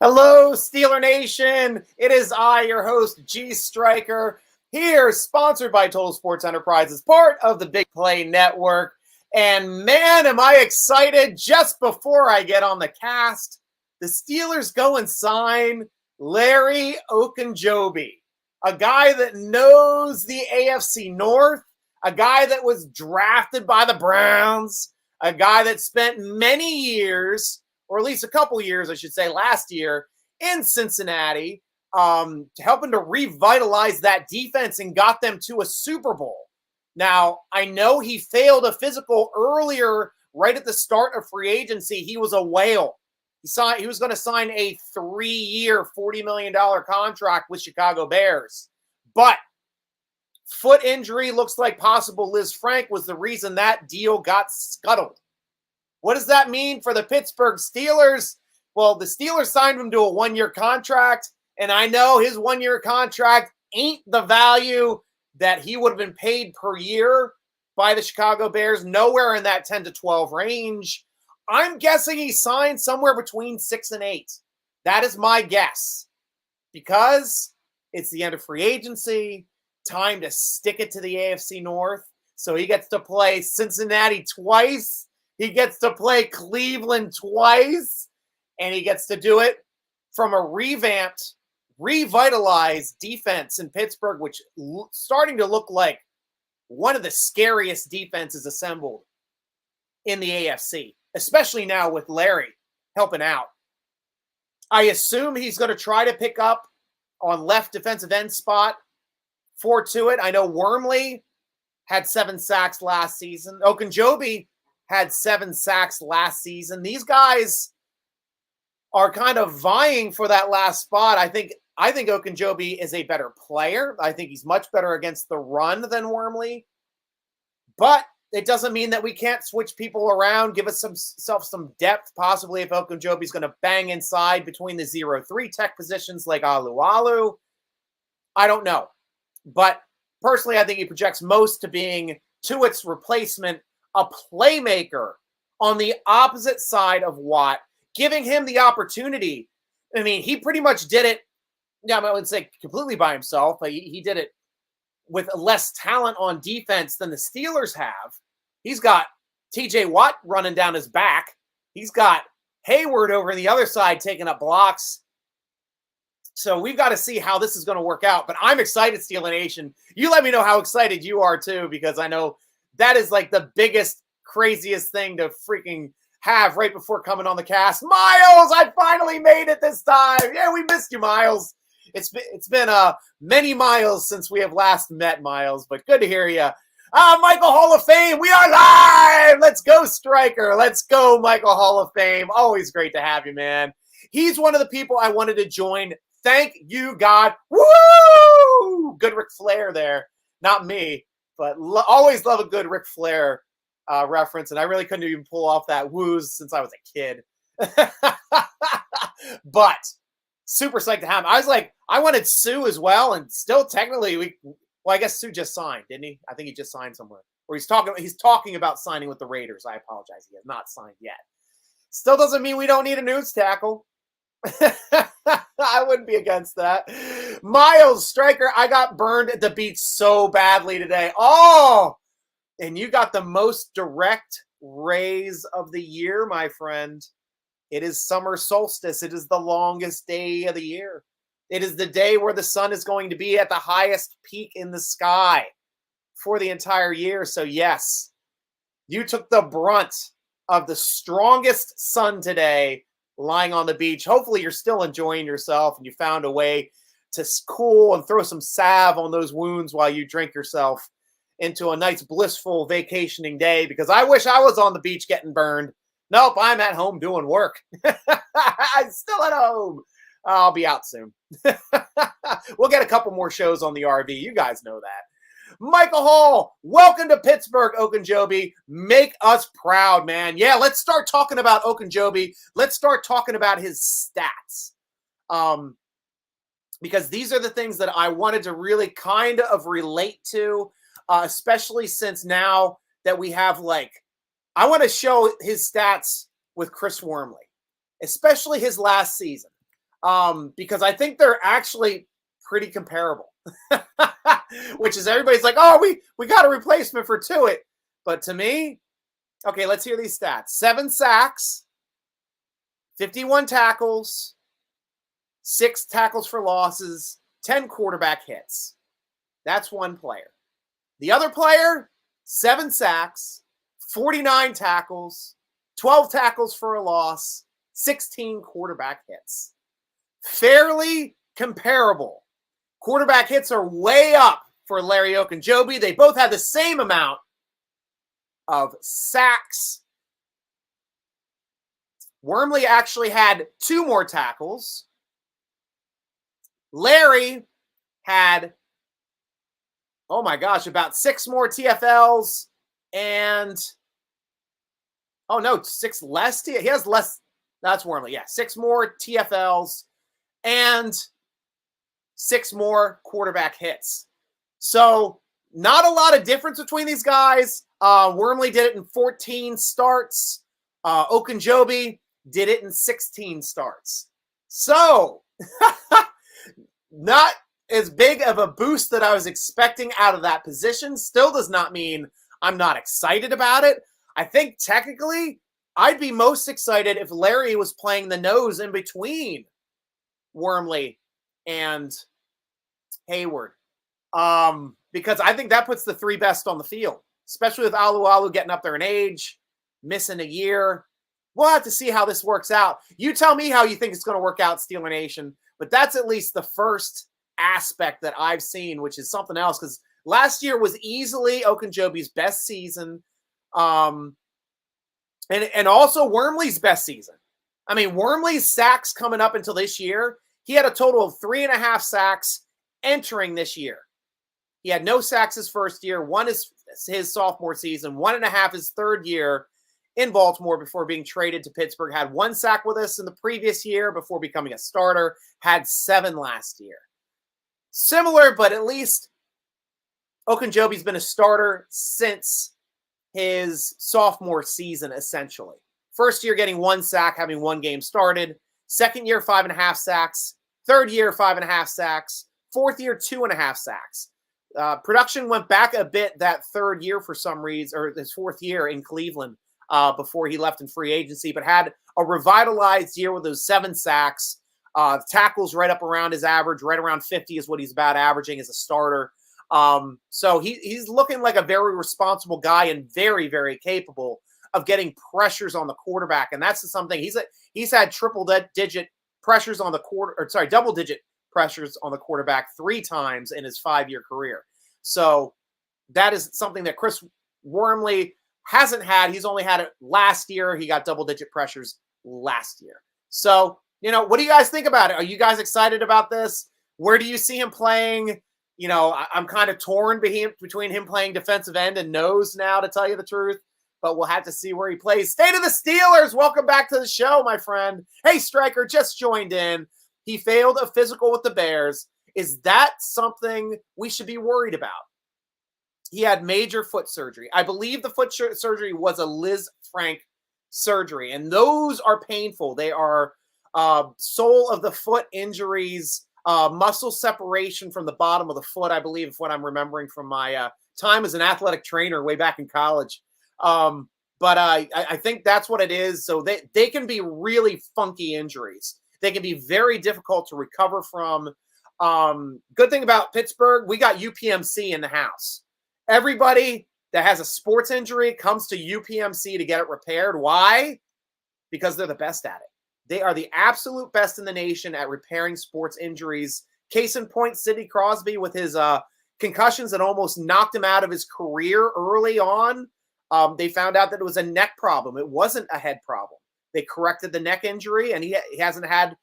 Hello, Steeler Nation. It is I, your host, G.Stryker, here, sponsored by Total Sports Enterprises, part of the Big Play Network. And man, am I excited just before I get on the cast. The Steelers go and sign Larry Ogunjobi, a guy that knows the AFC North, a guy that was drafted by the Browns, a guy that spent many years, or at least a couple years, I should say, last year in Cincinnati, helping to revitalize that defense and got them to a Super Bowl. Now, I know he failed a physical earlier, right at the start of free agency. He was a whale. He was going to sign a 3-year, $40 million contract with Chicago Bears. But foot injury looks like possible Liz Frank was the reason that deal got scuttled. What does that mean for the Pittsburgh Steelers? Well, the Steelers signed him to a 1-year contract, and I know his 1-year contract ain't the value that he would have been paid per year by the Chicago Bears, nowhere in that 10 to 12 range. I'm guessing he signed somewhere between 6 and 8. That is my guess, because it's the end of free agency, time to stick it to the AFC North, so he gets to play Cincinnati twice. He gets to play Cleveland twice, and he gets to do it from a revamped, revitalized defense in Pittsburgh, which starting to look like one of the scariest defenses assembled in the AFC, especially now with Larry helping out. I assume he's going to try to pick up on left defensive end spot for Tuitt. I know Wormley had 7 sacks last season. Ogunjobi had 7 sacks last season. These guys are kind of vying for that last spot. I think Ogunjobi is a better player. I think he's much better against the run than Wormley. But it doesn't mean that we can't switch people around, give us some depth, possibly if Ogunjobi's going to bang inside between the 0-3 tech positions like Alu. I don't know. But personally, I think he projects most to being Tuitt's replacement, a playmaker on the opposite side of Watt, giving him the opportunity. I mean, he pretty much did it, I wouldn't say completely by himself, but he did it with less talent on defense than the Steelers have. He's got TJ Watt running down his back. He's got Hayward over on the other side taking up blocks. So we've got to see how this is going to work out. But I'm excited, Steeler Nation. You let me know how excited you are too, because I know that is like the biggest, craziest thing to freaking have right before coming on the cast. Miles, I finally made it this time. Yeah, we missed you, Miles. It's been many miles since we have last met, Miles, but good to hear you. Michael Hall of Fame, we are live. Let's go, Stryker. Let's go, Michael Hall of Fame. Always great to have you, man. He's one of the people I wanted to join. Thank you, God. Woo! Good Ric Flair there. Not me, but always love a good Ric Flair reference, and I really couldn't even pull off that woos since I was a kid. But super psyched to have him. I was like, I wanted Sue as well, and still technically I guess Sue just signed, didn't he? I think he just signed somewhere. Or he's talking about signing with the Raiders. I apologize. He has not signed yet. Still doesn't mean we don't need a news tackle. I wouldn't be against that. Miles, Stryker, I got burned at the beach so badly today. Oh, and you got the most direct rays of the year, my friend. It is summer solstice. It is the longest day of the year. It is the day where the sun is going to be at the highest peak in the sky for the entire year. So yes, you took the brunt of the strongest sun today lying on the beach. Hopefully you're still enjoying yourself and you found a way to cool and throw some salve on those wounds while you drink yourself into a nice blissful vacationing day, because I wish I was on the beach getting burned. Nope, I'm at home doing work. I'm still at home. I'll be out soon. We'll get a couple more shows on the RV. You guys know that. Michael Hall, welcome to Pittsburgh, Ogunjobi. Make us proud, man. Yeah, let's start talking about Ogunjobi. Let's start talking about his stats. Because these are the things that I wanted to really kind of relate to, especially since now that we have, like, I want to show his stats with Chris Wormley, especially his last season. because I think they're actually pretty comparable. Which is everybody's like, oh, we got a replacement for Tuitt. But to me, okay, let's hear these stats. 7 sacks, 51 tackles, 6 tackles for losses, 10 quarterback hits. That's one player. The other player, 7 sacks, 49 tackles, 12 tackles for a loss, 16 quarterback hits. Fairly comparable. Quarterback hits are way up for Larry Ogunjobi. They both had the same amount of sacks. Wormley actually had 2 more tackles. Larry had, oh my gosh, about 6 more TFLs and, oh no, 6 less. He has less. That's Wormley. Yeah, 6 more TFLs and 6 more quarterback hits. So not a lot of difference between these guys. Wormley did it in 14 starts. Ogunjobi did it in 16 starts. So not as big of a boost that I was expecting out of that position. Still does not mean I'm not excited about it. I think technically I'd be most excited if Larry was playing the nose in between Wormley and Hayward. Because I think that puts the 3 best on the field, especially with Alualu getting up there in age, missing a year. We'll have to see how this works out. You tell me how you think it's going to work out, Steeler Nation. But that's at least the first aspect that I've seen, which is something else. Because last year was easily Ogunjobi's best season. And also Wormley's best season. I mean, Wormley's sacks coming up until this year, he had a total of 3.5 sacks entering this year. He had no sacks his first year. 1 is his sophomore season. 1.5 his third year in Baltimore before being traded to Pittsburgh. Had 1 sack with us in the previous year before becoming a starter. Had 7 last year. Similar, but at least Ogunjobi's been a starter since his sophomore season, essentially. First year getting 1 sack, having 1 game started. Second year, 5.5 sacks. Third year, 5.5 sacks. Fourth year, 2.5 sacks. Production went back a bit that third year for some reason, or his 4th year in Cleveland before he left in free agency, but had a revitalized year with those 7 sacks. Tackles right up around his average, right around 50 is what he's about averaging as a starter. So he's looking like a very responsible guy and very, very capable of getting pressures on the quarterback. And that's something he's had double-digit pressures on the quarterback 3 times in his 5-year career. So that is something that Chris Wormley hasn't had. He's only had it last year. He got double-digit pressures last year. So, what do you guys think about it? Are you guys excited about this? Where do you see him playing? I'm kind of torn between him playing defensive end and nose now, to tell you the truth. But we'll have to see where he plays. State of the Steelers. Welcome back to the show, my friend. Hey, Stryker just joined in. He failed a physical with the Bears. Is that something we should be worried about? He had major foot surgery. I believe the foot surgery was a Liz Frank surgery, and those are painful. They are sole of the foot injuries, muscle separation from the bottom of the foot, I believe, if what I'm remembering from my time as an athletic trainer way back in college. But I think that's what it is. So they can be really funky injuries. They can be very difficult to recover from. Good thing about Pittsburgh, we got UPMC in the house. Everybody that has a sports injury comes to UPMC to get it repaired. Why? Because they're the best at it. They are the absolute best in the nation at repairing sports injuries. Case in point, Sidney Crosby with his concussions that almost knocked him out of his career early on. They found out that it was a neck problem. It wasn't a head problem. They corrected the neck injury, and he hasn't had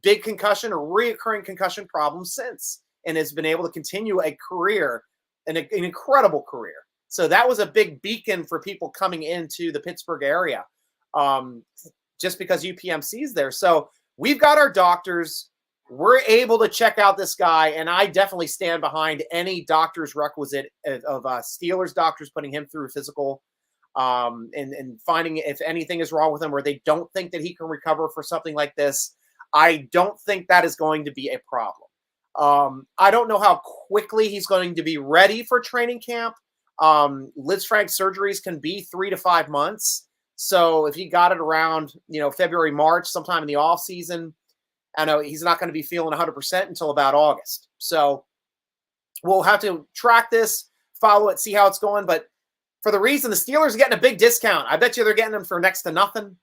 big concussion or reoccurring concussion problems since, and has been able to continue a career, an incredible career. So that was a big beacon for people coming into the Pittsburgh area, just because UPMC is there. So we've got our doctors. We're able to check out this guy, and I definitely stand behind any doctor's requisite of Steelers doctors putting him through physical and finding if anything is wrong with him or they don't think that he can recover for something like this. I don't think that is going to be a problem. I don't know how quickly he's going to be ready for training camp. Lisfranc surgeries can be 3 to 5 months. So if he got it around, February, March, sometime in the off season, I know he's not going to be feeling 100% until about August. So we'll have to track this, follow it, see how it's going. But for the reason the Steelers are getting a big discount, I bet you they're getting them for next to nothing.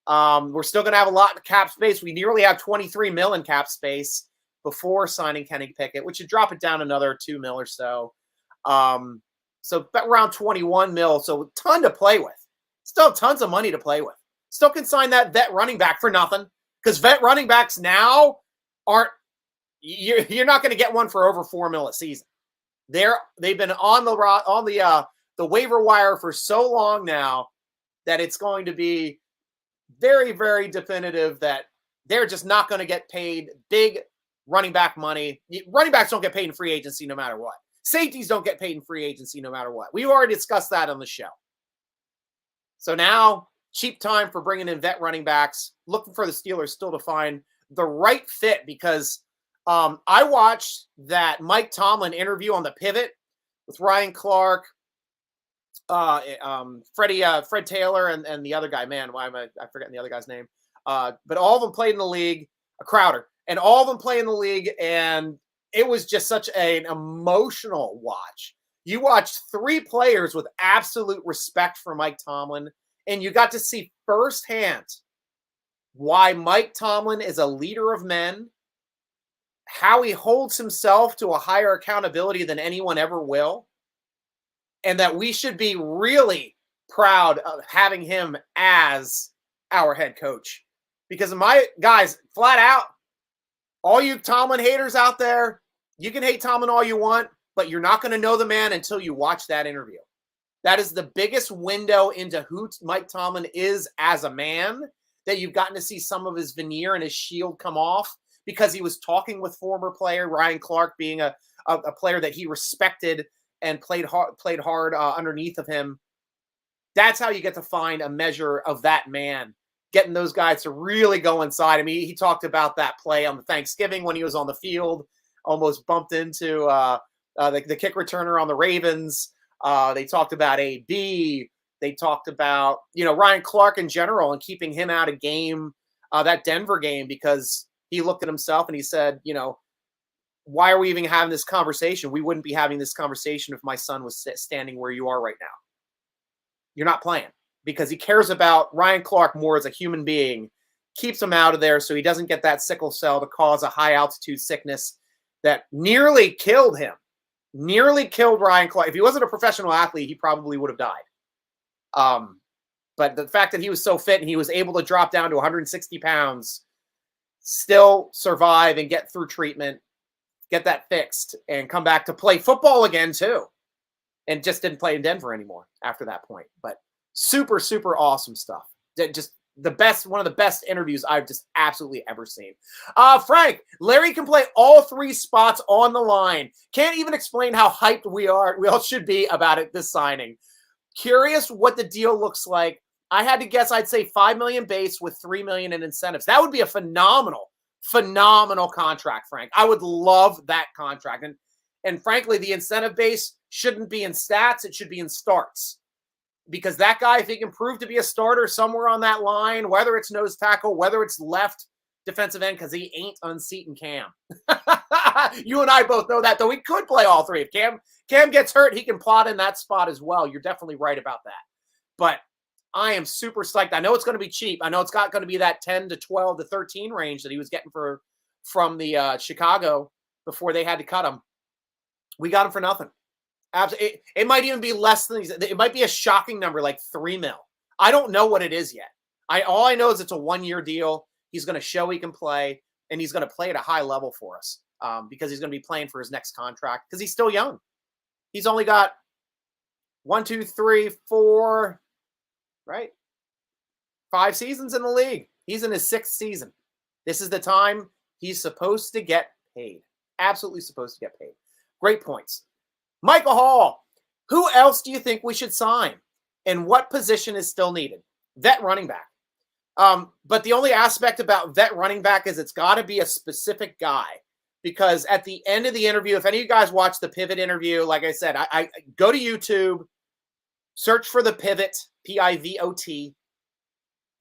We're still going to have a lot of cap space. We nearly have 23 mil in cap space before signing Kenny Pickett, which should drop it down another 2 mil or so. So around 21 mil. So a ton to play with. Still tons of money to play with. Still can sign that vet running back for nothing, because vet running backs now you're not going to get one for over 4 mil a season. They've been on the waiver wire for so long now that it's going to be very, very definitive that they're just not going to get paid big running back money. Running backs don't get paid in free agency no matter what. Safeties don't get paid in free agency no matter what. We've already discussed that on the show. So now, cheap time for bringing in vet running backs, looking for the Steelers still to find the right fit, because I watched that Mike Tomlin interview on the Pivot with Ryan Clark, Fred Taylor, and the other guy. Man, why am I forgetting the other guy's name? But all of them played in the league, Crowder, and all of them play in the league, and it was just such an emotional watch. You watched 3 players with absolute respect for Mike Tomlin, and you got to see firsthand why Mike Tomlin is a leader of men, how he holds himself to a higher accountability than anyone ever will, and that we should be really proud of having him as our head coach. Because my guys, flat out, all you Tomlin haters out there, you can hate Tomlin all you want, but you're not going to know the man until you watch that interview. That is the biggest window into who Mike Tomlin is as a man, that you've gotten to see some of his veneer and his shield come off, because he was talking with former player Ryan Clark, being a player that he respected and played hard underneath of him. That's how you get to find a measure of that man, getting those guys to really go inside. I mean, he talked about that play on the Thanksgiving when he was on the field, almost bumped into the kick returner on the Ravens. They talked about AB. They talked about, Ryan Clark in general and keeping him out of game, that Denver game, because he looked at himself and he said, why are we even having this conversation? We wouldn't be having this conversation if my son was standing where you are right now. You're not playing, because he cares about Ryan Clark more as a human being, keeps him out of there so he doesn't get that sickle cell to cause a high altitude sickness that nearly killed him. Nearly killed Ryan Clark. If he wasn't a professional athlete, he probably would have died. But the fact that he was so fit and he was able to drop down to 160 pounds, still survive and get through treatment, get that fixed, and come back to play football again too. And just didn't play in Denver anymore after that point. But super, super awesome stuff. Just one of the best interviews I've just absolutely ever seen. Frank, Larry can play all 3 spots on the line. Can't even explain how hyped we all should be about it, this signing. Curious what the deal looks like. I had to guess, I'd say $5 million base with $3 million in incentives. That would be a phenomenal contract, Frank. I would love that contract. And frankly, the incentive base shouldn't be in stats. It should be in starts. Because that guy, if he can prove to be a starter somewhere on that line, whether it's nose tackle, whether it's left defensive end, because he ain't unseating Cam. You and I both know that, though. He could play all 3. If Cam gets hurt, he can plot in that spot as well. You're definitely right about that. But I am super psyched. I know it's going to be cheap. I know it's going to be that 10 to 12 to 13 range that he was getting from the Chicago before they had to cut him. We got him for nothing. It might even be less than it might be a shocking number, like $3 million. I don't know what it is yet. All I know is it's a 1-year deal. He's going to show he can play, and he's going to play at a high level for us, because he's going to be playing for his next contract, because he's still young. He's only got 1, 2, 3, 4, right? 5 seasons in the league. He's in his 6th season. This is the time he's supposed to get paid. Absolutely supposed to get paid. Great points. Michael Hall, who else do you think we should sign? And what position is still needed? Vet running back. But the only aspect about vet running back is it's got to be a specific guy. Because at the end of the interview, if any of you guys watch the Pivot interview, like I said, I go to YouTube, search for the Pivot, Pivot,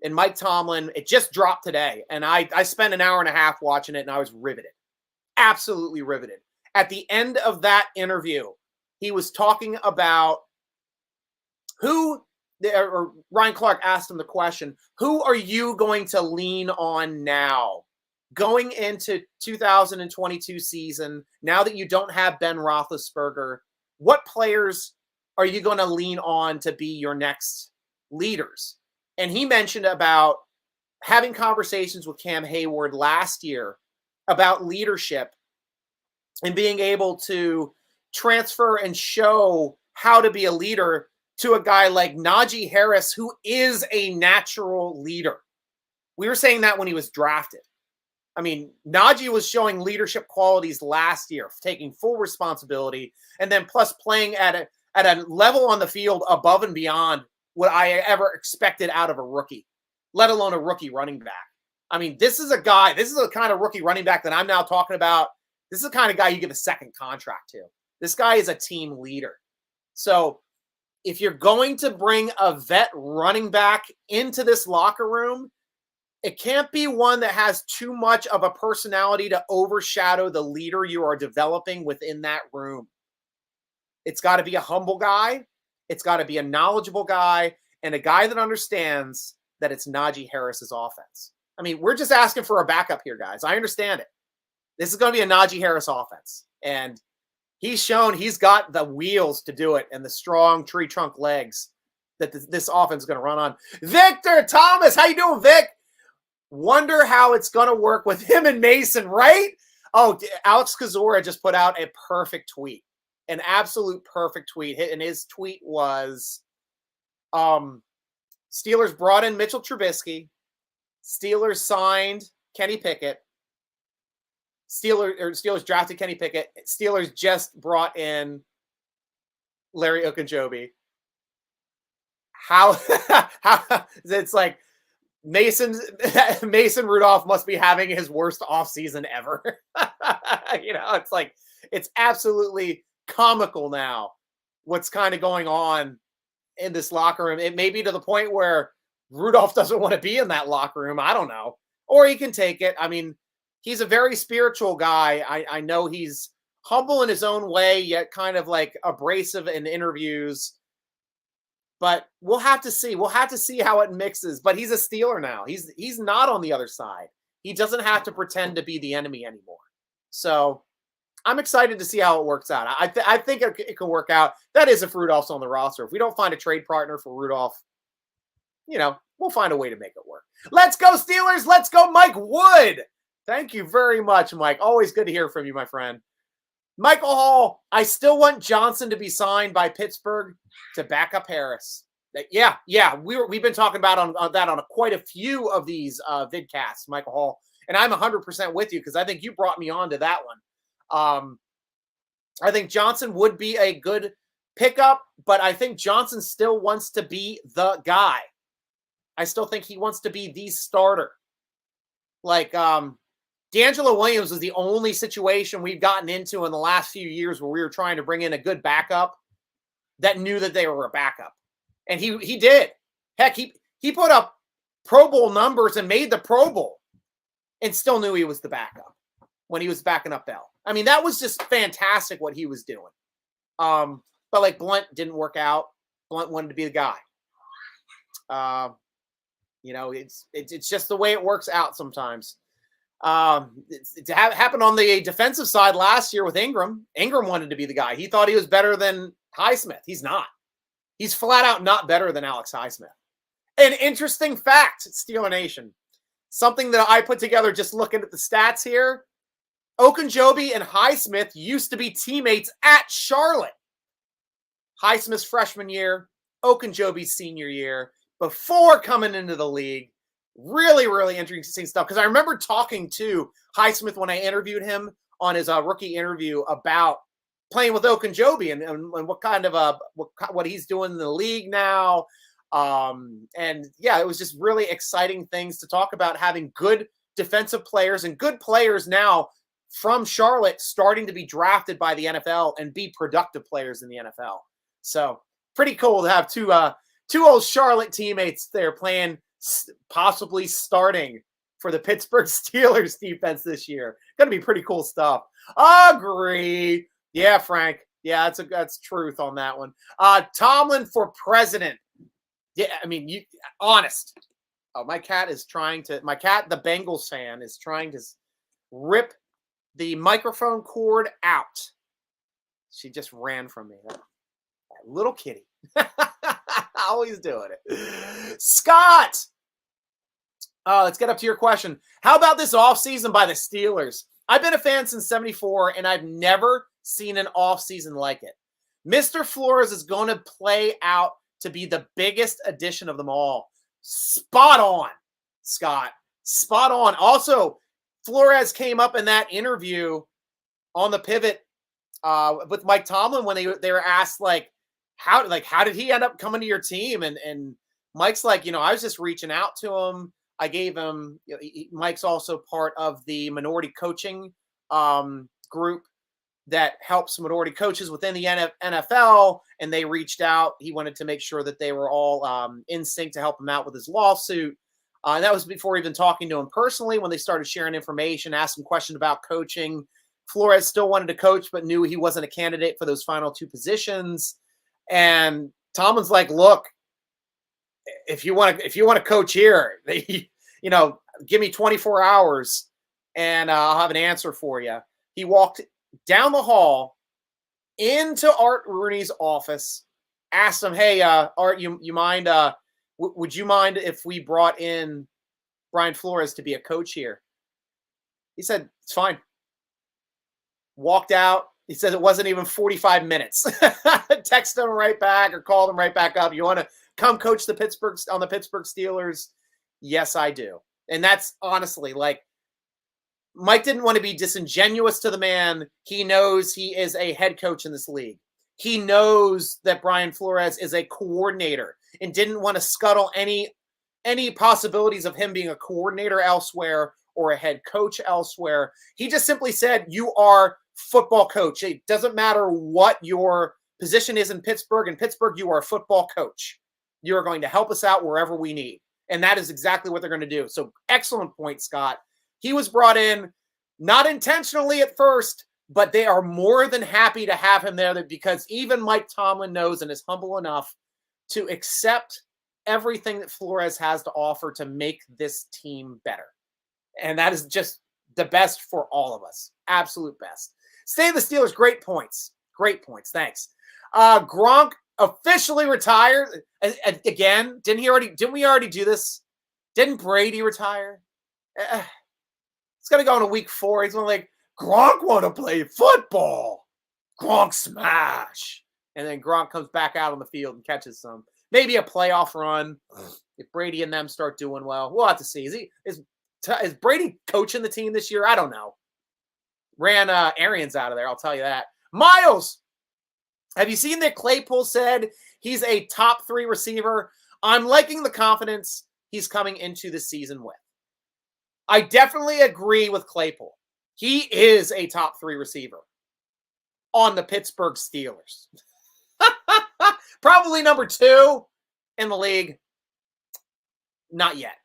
and Mike Tomlin. It just dropped today, and I spent an hour and a half watching it, and I was riveted, absolutely riveted. At the end of that interview, he was talking about or Ryan Clark asked him the question, who are you going to lean on now? Going into 2022 season, now that you don't have Ben Roethlisberger, what players are you going to lean on to be your next leaders? And he mentioned about having conversations with Cam Hayward last year about leadership and being able to transfer and show how to be a leader to a guy like Najee Harris, who is a natural leader. We were saying that when he was drafted. I mean, Najee was showing leadership qualities last year, taking full responsibility, and then plus playing at a level on the field above and beyond what I ever expected out of a rookie, let alone a rookie running back. I mean, this is the kind of rookie running back that I'm now talking about. This is the kind of guy you give a second contract to. This guy is a team leader. So if you're going to bring a vet running back into this locker room, it can't be one that has too much of a personality to overshadow the leader you are developing within that room. It's got to be a humble guy. It's got to be a knowledgeable guy and a guy that understands that it's Najee Harris's offense. I mean, we're just asking for a backup here, guys. I understand it. This is going to be a Najee Harris offense. And he's shown he's got the wheels to do it and the strong tree trunk legs that this offense is going to run on. Victor Thomas, how you doing, Vic? Wonder how it's going to work with him and Mason, right? Oh, Alex Kozora just put out a perfect tweet, an absolute perfect tweet. And his tweet was, Steelers brought in Mitchell Trubisky. Steelers signed Kenny Pickett. Steelers drafted Kenny Pickett. Steelers just brought in Larry Ogunjobi. How it's like, Mason Rudolph must be having his worst offseason ever. It's like, it's absolutely comical now what's kind of going on in this locker room. It may be to the point where Rudolph doesn't want to be in that locker room. I don't know. Or he can take it. I mean, he's a very spiritual guy. I know he's humble in his own way, yet kind of like abrasive in interviews. But we'll have to see. We'll have to see how it mixes. But he's a Steeler now. He's not on the other side. He doesn't have to pretend to be the enemy anymore. So I'm excited to see how it works out. I think it can work out. That is if Rudolph's on the roster. If we don't find a trade partner for Rudolph, we'll find a way to make it work. Let's go, Steelers. Let's go, Mike Wood. Thank you very much, Mike. Always good to hear from you, my friend. Michael Hall, I still want Johnson to be signed by Pittsburgh to back up Harris. Yeah. We've been talking about that on quite a few of these vidcasts, Michael Hall. And I'm 100% with you because I think you brought me on to that one. I think Johnson would be a good pickup, but I think Johnson still wants to be the guy. I still think he wants to be the starter. Like, D'Angelo Williams was the only situation we've gotten into in the last few years where we were trying to bring in a good backup that knew that they were a backup. And he did. Heck, he put up Pro Bowl numbers and made the Pro Bowl and still knew he was the backup when he was backing up Bell. I mean, that was just fantastic what he was doing. But like Blunt didn't work out. Blunt wanted to be the guy. It's just the way it works out sometimes. It happened on the defensive side last year with Ingram. Ingram wanted to be the guy. He thought he was better than Highsmith. He's not. He's flat out not better than Alex Highsmith. An interesting fact, Steeler Nation. Something that I put together just looking at the stats here. Ogunjobi and Highsmith used to be teammates at Charlotte. Highsmith's freshman year, Ogunjobi's senior year, before coming into the league. Really, really interesting stuff. Because I remember talking to Highsmith when I interviewed him on his rookie interview about playing with Ogunjobi and what kind of what he's doing in the league now. And yeah, it was just really exciting things to talk about, having good defensive players and good players now from Charlotte starting to be drafted by the NFL and be productive players in the NFL. So pretty cool to have two old Charlotte teammates there playing, possibly starting for the Pittsburgh Steelers defense this year. Going to be pretty cool stuff. Agree. Yeah, Frank. Yeah, that's truth on that one. Tomlin for president. Yeah, I mean, honest. Oh, my cat, the Bengals fan, is trying to rip the microphone cord out. She just ran from me. That little kitty. Always doing it. Scott! Let's get up to your question. How about this offseason by the Steelers? I've been a fan since 74, and I've never seen an offseason like it. Mr. Flores is going to play out to be the biggest addition of them all. Spot on, Scott. Spot on. Also, Flores came up in that interview on the Pivot with Mike Tomlin when they were asked, how did he end up coming to your team? And Mike's like, I was just reaching out to him. I gave him, Mike's also part of the minority coaching group that helps minority coaches within the NFL, and they reached out. He wanted to make sure that they were all in sync to help him out with his lawsuit. And that was before even talking to him personally. When they started sharing information, asked him questions about coaching. Flores still wanted to coach, but knew he wasn't a candidate for those final two positions. And Tomlin's like, look, if you want to coach here, give me 24 hours and I'll have an answer for you. He walked down the hall into Art Rooney's office, asked him, hey, Art, you mind, would you mind if we brought in Brian Flores to be a coach here? He said, it's fine. Walked out. He said it wasn't even 45 minutes. Text him right back or called him right back up. You want to come coach the Pittsburgh Steelers? Yes, I do. And that's honestly, Mike didn't want to be disingenuous to the man. He knows he is a head coach in this league. He knows that Brian Flores is a coordinator and didn't want to scuttle any possibilities of him being a coordinator elsewhere or a head coach elsewhere. He just simply said, you are football coach. It doesn't matter what your position is in Pittsburgh. In Pittsburgh, you are a football coach. You are going to help us out wherever we need. And that is exactly what they're going to do. So excellent point, Scott. He was brought in not intentionally at first, but they are more than happy to have him there because even Mike Tomlin knows and is humble enough to accept everything that Flores has to offer to make this team better. And that is just the best for all of us. Absolute best. Stay the Steelers. Great points. Great points. Thanks. Gronk officially retired. Again, didn't we already do this? Didn't Brady retire? It's going to go into week 4. He's going to Gronk want to play football. Gronk smash. And then Gronk comes back out on the field and catches some. Maybe a playoff run. If Brady and them start doing well, we'll have to see. Is Brady coaching the team this year? I don't know. Ran Arians out of there, I'll tell you that. Miles, have you seen that Claypool said he's a top 3 receiver? I'm liking the confidence he's coming into the season with. I definitely agree with Claypool. He is a top 3 receiver on the Pittsburgh Steelers. Probably number 2 in the league. Not yet.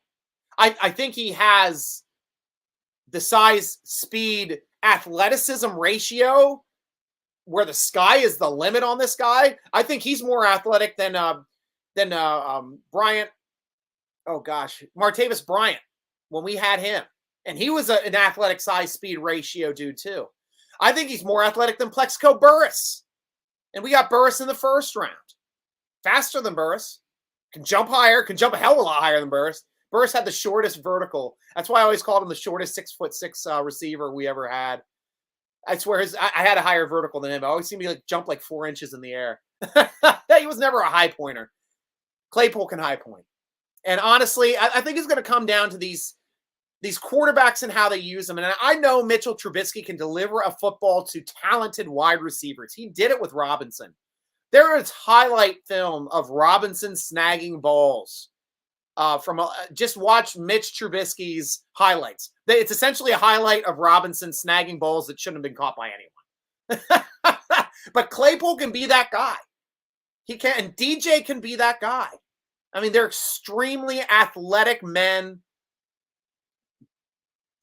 I think he has the size, speed, athleticism ratio where the sky is the limit on this guy. I think he's more athletic than Bryant. Oh gosh, Martavis Bryant when we had him, and he was an athletic size speed ratio dude too. I think he's more athletic than Plexico Burress, and we got Burress in the first round. Faster than Burress, can jump higher, can jump a hell of a lot higher than Burress. Burress had the shortest vertical. That's why I always called him the shortest 6'6" receiver we ever had. I swear, I had a higher vertical than him. I always seemed to jump 4 inches in the air. He was never a high pointer. Claypool can high point. And honestly, I think it's going to come down to these quarterbacks and how they use them. And I know Mitchell Trubisky can deliver a football to talented wide receivers. He did it with Robinson. There is highlight film of Robinson snagging balls just watch Mitch Trubisky's highlights. It's essentially a highlight of Robinson snagging balls that shouldn't have been caught by anyone. But Claypool can be that guy. He can, and DJ can be that guy. I mean, they're extremely athletic men.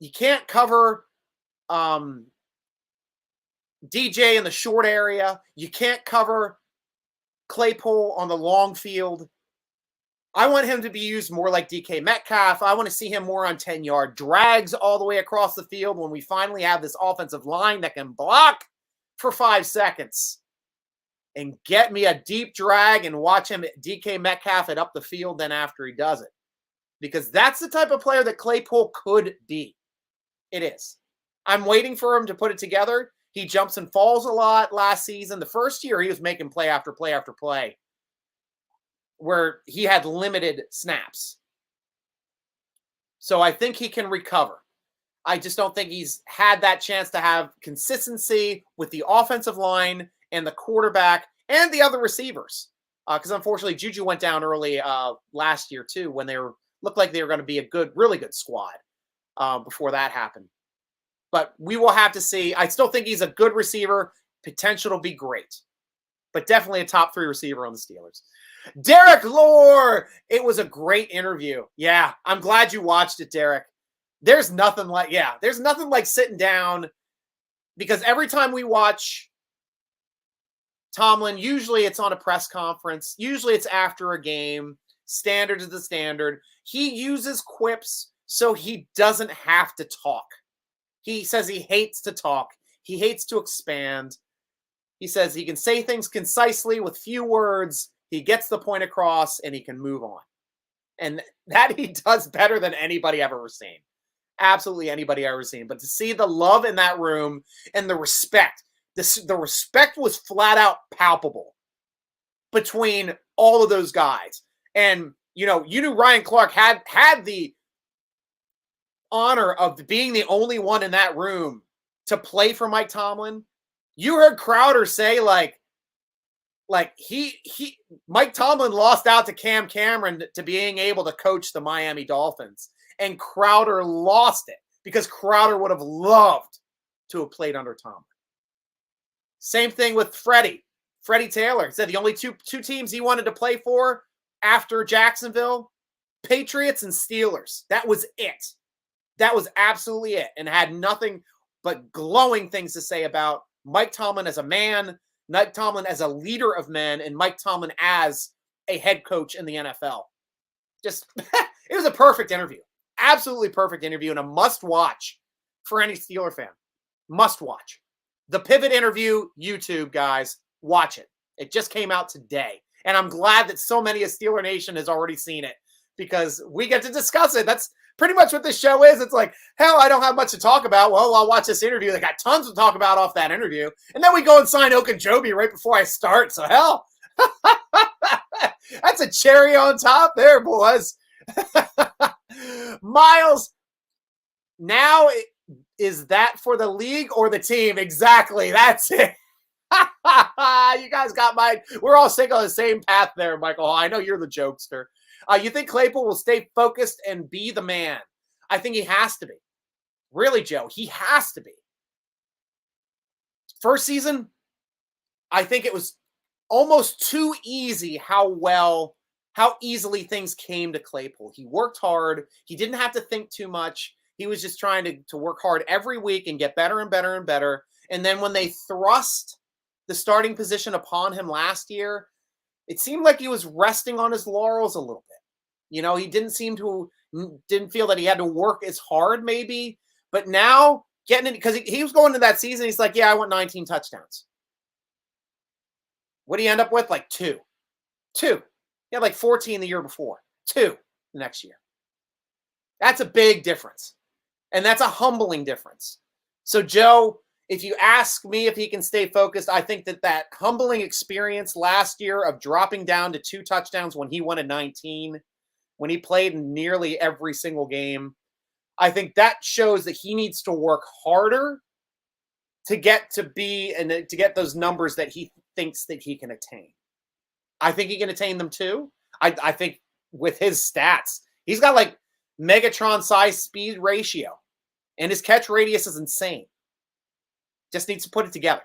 You can't cover DJ in the short area. You can't cover Claypool on the long field. I want him to be used more like DK Metcalf. I want to see him more on 10-yard drags all the way across the field when we finally have this offensive line that can block for 5 seconds and get me a deep drag and watch him DK Metcalf it up the field then after he does it. Because that's the type of player that Claypool could be. It is. I'm waiting for him to put it together. He jumps and falls a lot last season. The first year, he was making play after play after play where he had limited snaps. So I think he can recover. I just don't think he's had that chance to have consistency with the offensive line and the quarterback and the other receivers. Because unfortunately, Juju went down early last year too when they looked like they were going to be a really good squad before that happened. But we will have to see. I still think he's a good receiver. Potential to be great. But definitely a top 3 receiver on the Steelers. Derek Lore. It was a great interview. Yeah, I'm glad you watched it, Derek. There's nothing like sitting down, because every time we watch Tomlin, usually it's on a press conference. Usually it's after a game. Standard is the standard. He uses quips so he doesn't have to talk. He says he hates to talk. He hates to expand. He says he can say things concisely with few words. He gets the point across and he can move on. And that he does better than anybody I've ever seen. Absolutely anybody I've ever seen. But to see the love in that room and the respect, the respect was flat out palpable between all of those guys. And, you knew Ryan Clark had the honor of being the only one in that room to play for Mike Tomlin. You heard Crowder say Mike Tomlin lost out to Cam Cameron to being able to coach the Miami Dolphins. And Crowder lost it because Crowder would have loved to have played under Tomlin. Same thing with Freddie Taylor. He said the only two teams he wanted to play for after Jacksonville, Patriots and Steelers. That was it. That was absolutely it. And had nothing but glowing things to say about Mike Tomlin as a man, Mike Tomlin as a leader of men, and Mike Tomlin as a head coach in the NFL. Just, it was a perfect interview. Absolutely perfect interview and a must-watch for any Steeler fan. Must-watch. The Pivot interview, YouTube, guys. Watch it. It just came out today. And I'm glad that so many of Steeler Nation has already seen it because we get to discuss it. That's pretty much what this show is. It's like, hell, I don't have much to talk about. Well, I'll watch this interview. They got tons to talk about off that interview. And then we go and sign Ogunjobi right before I start. So, hell, that's a cherry on top there, boys. Miles, now is that for the league or the team? Exactly. That's it. You guys got mine. We're all sick on the same path there, Michael Hall. I know you're the jokester. You think Claypool will stay focused and be the man? I think he has to be. Really, Joe, he has to be. First season, I think it was almost too easy how easily things came to Claypool. He worked hard. He didn't have to think too much. He was just trying to work hard every week and get better and better and better. And then when they thrust the starting position upon him last year, it seemed like he was resting on his laurels a little bit. He didn't feel that he had to work as hard maybe, but now getting it, because he was going to that season. He's like, yeah, I want 19 touchdowns. What do you end up with? Like two. He had like 14 the year before. 2 the next year. That's a big difference. And that's a humbling difference. So Joe, if you ask me if he can stay focused, I think that humbling experience last year of dropping down to 2 touchdowns when he wanted 19, when he played in nearly every single game, I think that shows that he needs to work harder to get those numbers that he thinks that he can attain. I think he can attain them too. I think with his stats, he's got like Megatron size speed ratio, and his catch radius is insane. Just needs to put it together.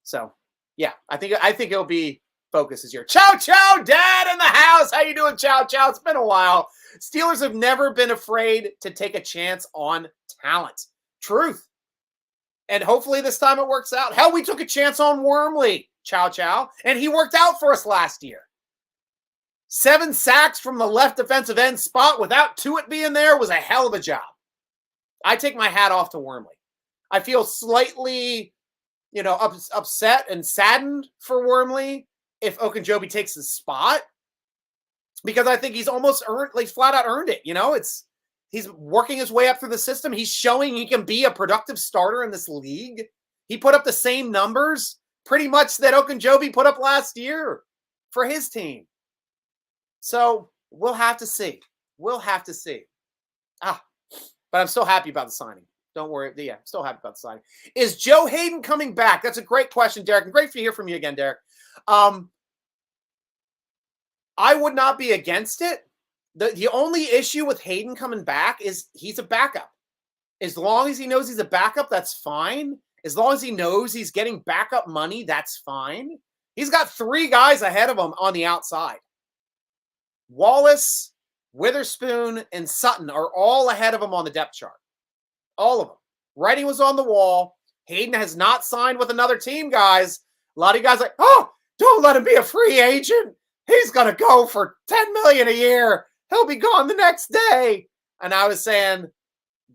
So yeah, I think it'll be focus this year. Chow Chow, Dad in the house. How you doing, Chow Chow? It's been a while. Steelers have never been afraid to take a chance on talent. Truth. And hopefully this time it works out. Hell, we took a chance on Wormley, Chow Chow, and he worked out for us last year. 7 sacks from the left defensive end spot without Tuitt being there was a hell of a job. I take my hat off to Wormley. I feel slightly, upset and saddened for Wormley if Ogunjobi takes his spot, because I think he's almost flat out earned it. He's working his way up through the system. He's showing he can be a productive starter in this league. He put up the same numbers pretty much that Ogunjobi put up last year for his team. So we'll have to see. But I'm still happy about the signing. Don't worry. Yeah, I'm still happy about the signing. Is Joe Hayden coming back? That's a great question, Derek. And great to hear from you again, Derek. I would not be against it. The only issue with Hayden coming back is he's a backup. As long as he knows he's a backup, that's fine. As long as he knows he's getting backup money, that's fine. He's got 3 guys ahead of him on the outside. Wallace, Witherspoon, and Sutton are all ahead of him on the depth chart. All of them. Writing was on the wall. Hayden has not signed with another team, guys. A lot of you guys are like, oh, don't let him be a free agent. He's going to go for $10 million a year. He'll be gone the next day. And I was saying,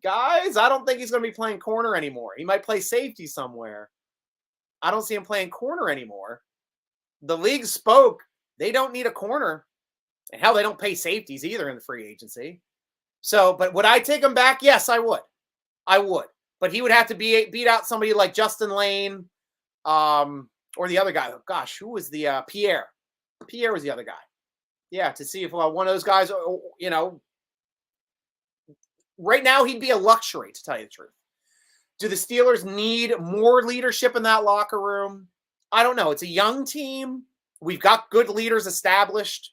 guys, I don't think he's going to be playing corner anymore. He might play safety somewhere. I don't see him playing corner anymore. The league spoke. They don't need a corner. And hell, they don't pay safeties either in the free agency. So, but would I take him back? Yes, I would. But he would have to beat out somebody like Justin Lane, or the other guy. Oh, gosh, who was the Pierre? Pierre was the other guy. Yeah, to see if one of those guys, right now he'd be a luxury, to tell you the truth. Do the Steelers need more leadership in that locker room? I don't know. It's a young team. We've got good leaders established.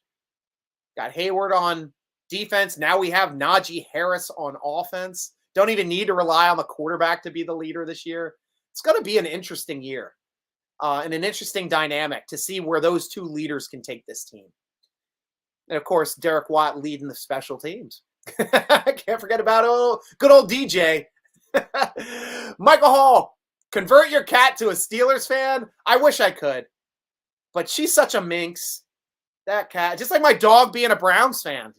Got Hayward on defense. Now we have Najee Harris on offense. Don't even need to rely on the quarterback to be the leader this year. It's going to be an interesting year and an interesting dynamic to see where those 2 leaders can take this team. And, of course, Derek Watt leading the special teams. Can't forget about good old DJ. Michael Hall, convert your cat to a Steelers fan? I wish I could. But she's such a minx. That cat. Just like my dog being a Browns fan.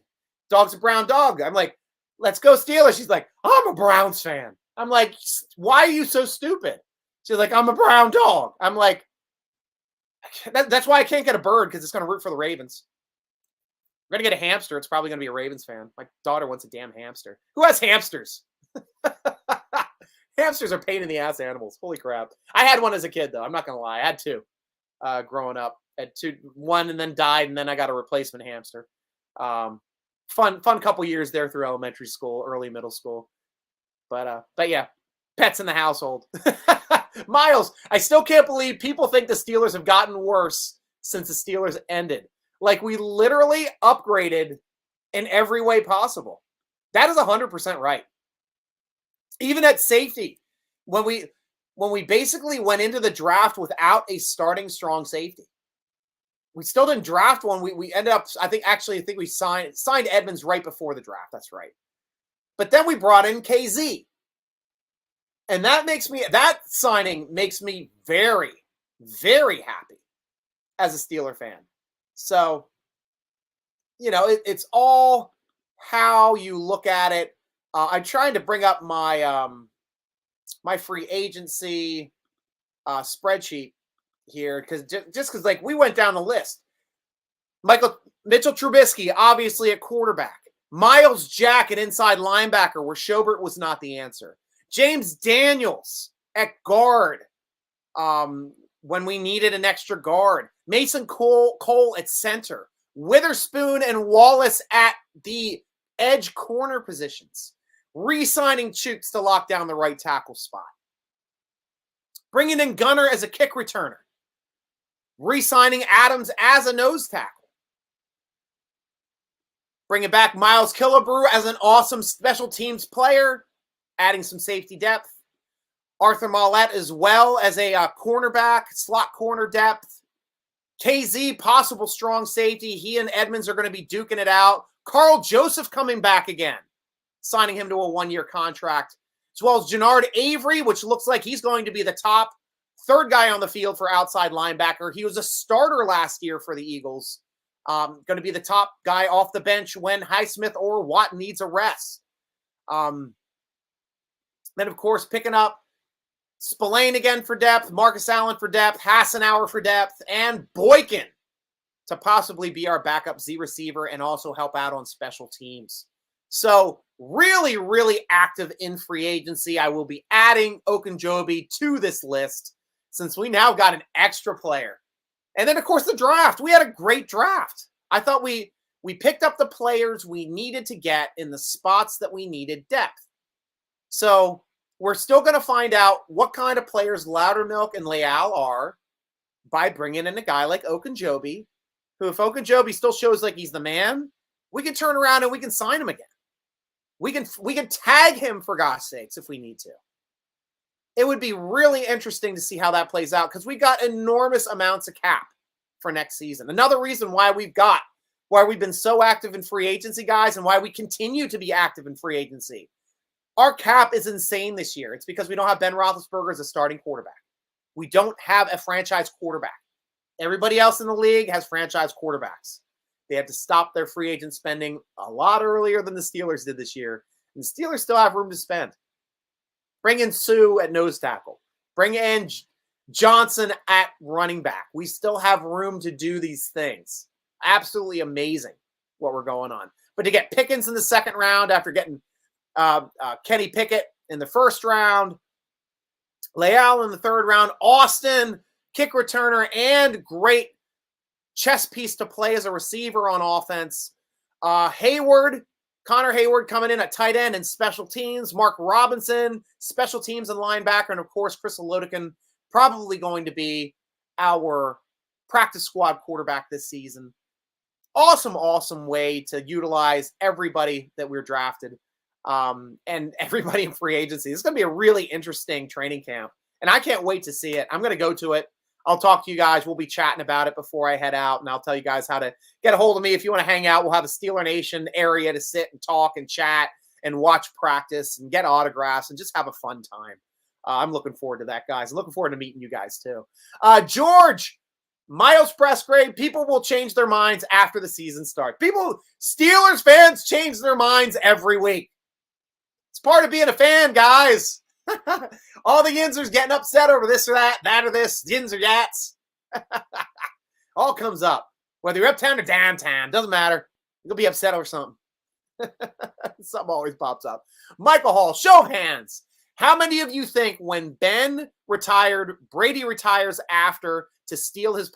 Dog's a brown dog. I'm like, let's go Steelers. She's like, I'm a Browns fan. I'm like, why are you so stupid? She's like, I'm a brown dog. I'm like, that's why I can't get a bird, because it's going to root for the Ravens. We're going to get a hamster. It's probably going to be a Ravens fan. My daughter wants a damn hamster. Who has hamsters? Hamsters are pain in the ass animals. Holy crap. I had one as a kid, though. I'm not going to lie. I had 2 growing up. I had 2, one and then died, and then I got a replacement hamster. Fun couple years there through elementary school, early middle school. But yeah, pets in the household. Miles, I still can't believe people think the Steelers have gotten worse since the Steelers ended. Like, we literally upgraded in every way possible. That is 100% right. Even at safety, when we basically went into the draft without a starting strong safety. We still didn't draft one. We ended up, I think we signed Edmonds right before the draft. That's right. But then we brought in KZ. And that signing makes me very, very happy as a Steeler fan. So, it's all how you look at it. I'm trying to bring up my my free agency spreadsheet here, because like we went down the list. Mitchell Trubisky, obviously at quarterback. Miles Jack at inside linebacker, where Schobert was not the answer. James Daniels at guard, when we needed an extra guard. Mason Cole at center. Witherspoon and Wallace at the edge corner positions. Re-signing Chooks to lock down the right tackle spot. Bringing in Gunner as a kick returner. re-signing Adams as a nose tackle. Bringing back Miles Killebrew as an awesome special teams player, adding some safety depth. Arthur Mollett as well as a cornerback, slot corner depth. KZ, possible strong safety. He and Edmonds are going to be duking it out. Carl Joseph coming back again, signing him to a one-year contract, as well as Jannard Avery, which looks like he's going to be the top third guy on the field for outside linebacker. He was a starter last year for the Eagles. Going to be the top guy off the bench when Highsmith or Watt needs a rest. Then, of course, picking up Spillane again for depth, Marcus Allen for depth, Hassenauer for depth, and Boykin to possibly be our backup Z receiver and also help out on special teams. So really, really active in free agency. I will be adding Ogunjobi to this list since we now got an extra player. And then, of course, the draft. We had a great draft. I thought we picked up the players we needed to get in the spots that we needed depth. So we're still going to find out what kind of players Loudermilk and Leal are by bringing in a guy like Ogunjobi, who, if Ogunjobi still shows like he's the man, we can turn around and we can sign him again. We can tag him, for God's sakes, if we need to. It would be really interesting to see how that plays out because we got enormous amounts of cap for next season. Another reason why we've been so active in free agency, guys, and why we continue to be active in free agency. Our cap is insane this year. It's because we don't have Ben Roethlisberger as a starting quarterback. We don't have a franchise quarterback. Everybody else in the league has franchise quarterbacks. They had to stop their free agent spending a lot earlier than the Steelers did this year. And the Steelers still have room to spend. Bring in Sue at nose tackle. Bring in Johnson at running back. We still have room to do these things. Absolutely amazing what we're going on. But to get Pickens in the second round after getting Kenny Pickett in the first round, Leal in the third round, Austin, kick returner, and great chess piece to play as a receiver on offense. Connor Hayward coming in at tight end and special teams. Mark Robinson, special teams and linebacker. And, of course, Chris Olodikin probably going to be our practice squad quarterback this season. Awesome, awesome way to utilize everybody that we're drafted and everybody in free agency. It's going to be a really interesting training camp, and I can't wait to see it. I'm going to go to it. I'll talk to you guys. We'll be chatting about it before I head out, and I'll tell you guys how to get a hold of me. If you want to hang out, we'll have a Steeler Nation area to sit and talk and chat and watch practice and get autographs and just have a fun time. I'm looking forward to that, guys. I'm looking forward to meeting you guys, too. George, Miles Pressgrave, people will change their minds after the season starts. Steelers fans change their minds every week. It's part of being a fan, guys. All the Yinzers getting upset over this or that or this, Yins or Yats. All comes up. Whether you're uptown or downtown, doesn't matter. You'll be upset over something. Something always pops up. Michael Hall, show hands. How many of you think when Ben retired, Brady retires after to steal his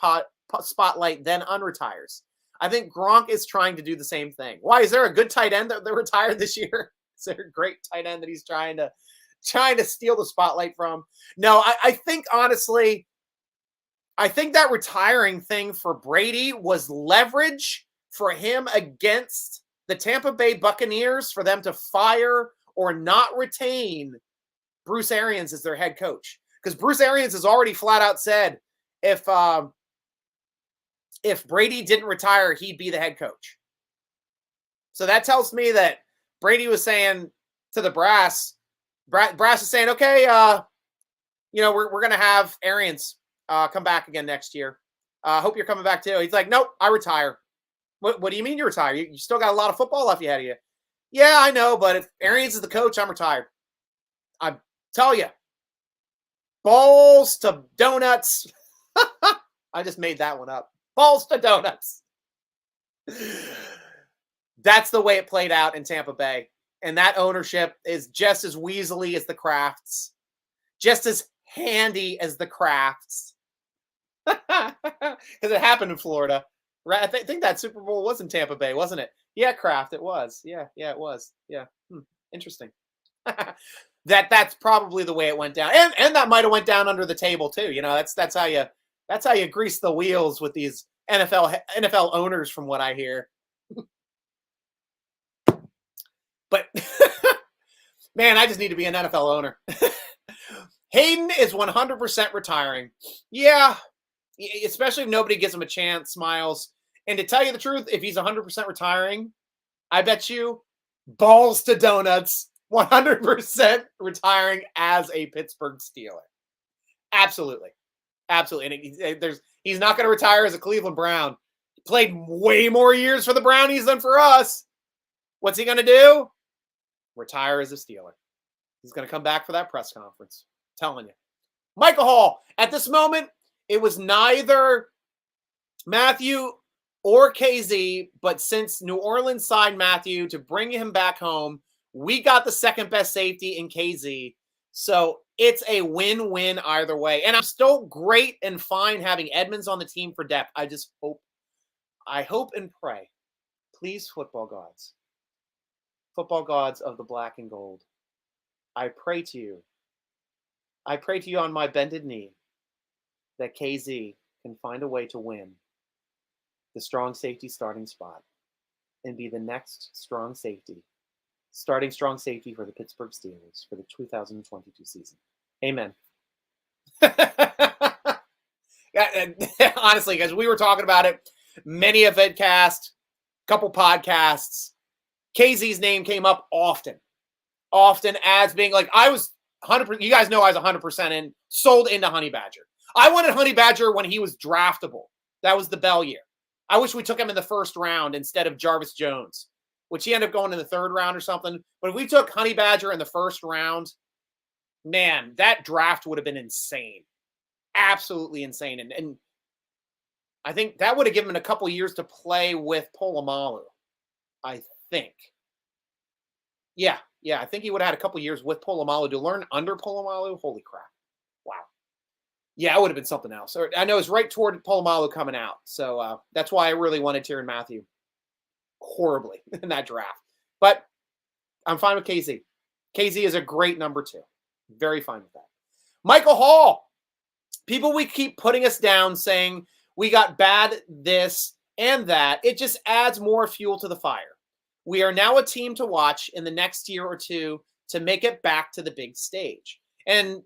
spotlight, then unretires? I think Gronk is trying to do the same thing. Why? Is there a good tight end that retired this year? Is there a great tight end that he's trying to steal the spotlight from? No, I think, honestly, I think that retiring thing for Brady was leverage for him against the Tampa Bay Buccaneers for them to fire or not retain Bruce Arians as their head coach. Because Bruce Arians has already flat out said if Brady didn't retire, he'd be the head coach. So that tells me that Brady was saying to the brass is saying, okay, we're going to have Arians come back again next year. Hope you're coming back too. He's like, nope, I retire. What do you mean you retire? You still got a lot of football left ahead of you. Yeah, I know, but if Arians is the coach, I'm retired. I tell you, balls to donuts. I just made that one up. Balls to donuts. That's the way it played out in Tampa Bay. And that ownership is just as weaselly as the Crafts, just as handy as the Crafts. Because it happened in Florida. Right? I think that Super Bowl was in Tampa Bay, wasn't it? Yeah, Kraft, it was. Yeah, it was. Yeah. Interesting. That's probably the way it went down. And that might have went down under the table too. That's how you That's how you grease the wheels with these NFL owners, from what I hear. But man, I just need to be an NFL owner. Hayden is 100% retiring. Yeah, especially if nobody gives him a chance, Miles. And to tell you the truth, if he's 100% retiring, I bet you balls to donuts, 100% retiring as a Pittsburgh Steeler. Absolutely. Absolutely. And he's not going to retire as a Cleveland Brown. He played way more years for the Brownies than for us. What's he going to do? Retire as a Steeler. He's going to come back for that press conference. I'm telling you. Michael Hall, at this moment, it was neither Matthew or KZ, but since New Orleans signed Matthew to bring him back home, we got the second best safety in KZ. So it's a win-win either way. And I'm still great and fine having Edmonds on the team for depth. I hope and pray, please, football gods of the black and gold, I pray to you on my bended knee that KZ can find a way to win the strong safety starting spot and be the next starting strong safety for the Pittsburgh Steelers for the 2022 season. Amen. Honestly, guys, we were talking about it. Many a Vidcast, couple podcasts, KZ's name came up often as being like, I was 100%. You guys know I was 100% sold into Honey Badger. I wanted Honey Badger when he was draftable. That was the Bell year. I wish we took him in the first round instead of Jarvis Jones, which he ended up going in the third round or something. But if we took Honey Badger in the first round, man, that draft would have been insane. Absolutely insane. And I think that would have given him a couple years to play with Polamalu, I think. Yeah, I think he would have had a couple years with Polamalu to learn under Polamalu. Holy crap. Wow. Yeah, it would have been something else. I know it's right toward Polamalu coming out. So that's why I really wanted Tyrann Mathieu horribly in that draft. But I'm fine with KZ. KZ is a great number 2. Very fine with that. Michael Hall. People we keep putting us down saying we got bad this and that. It just adds more fuel to the fire. We are now a team to watch in the next year or two to make it back to the big stage. And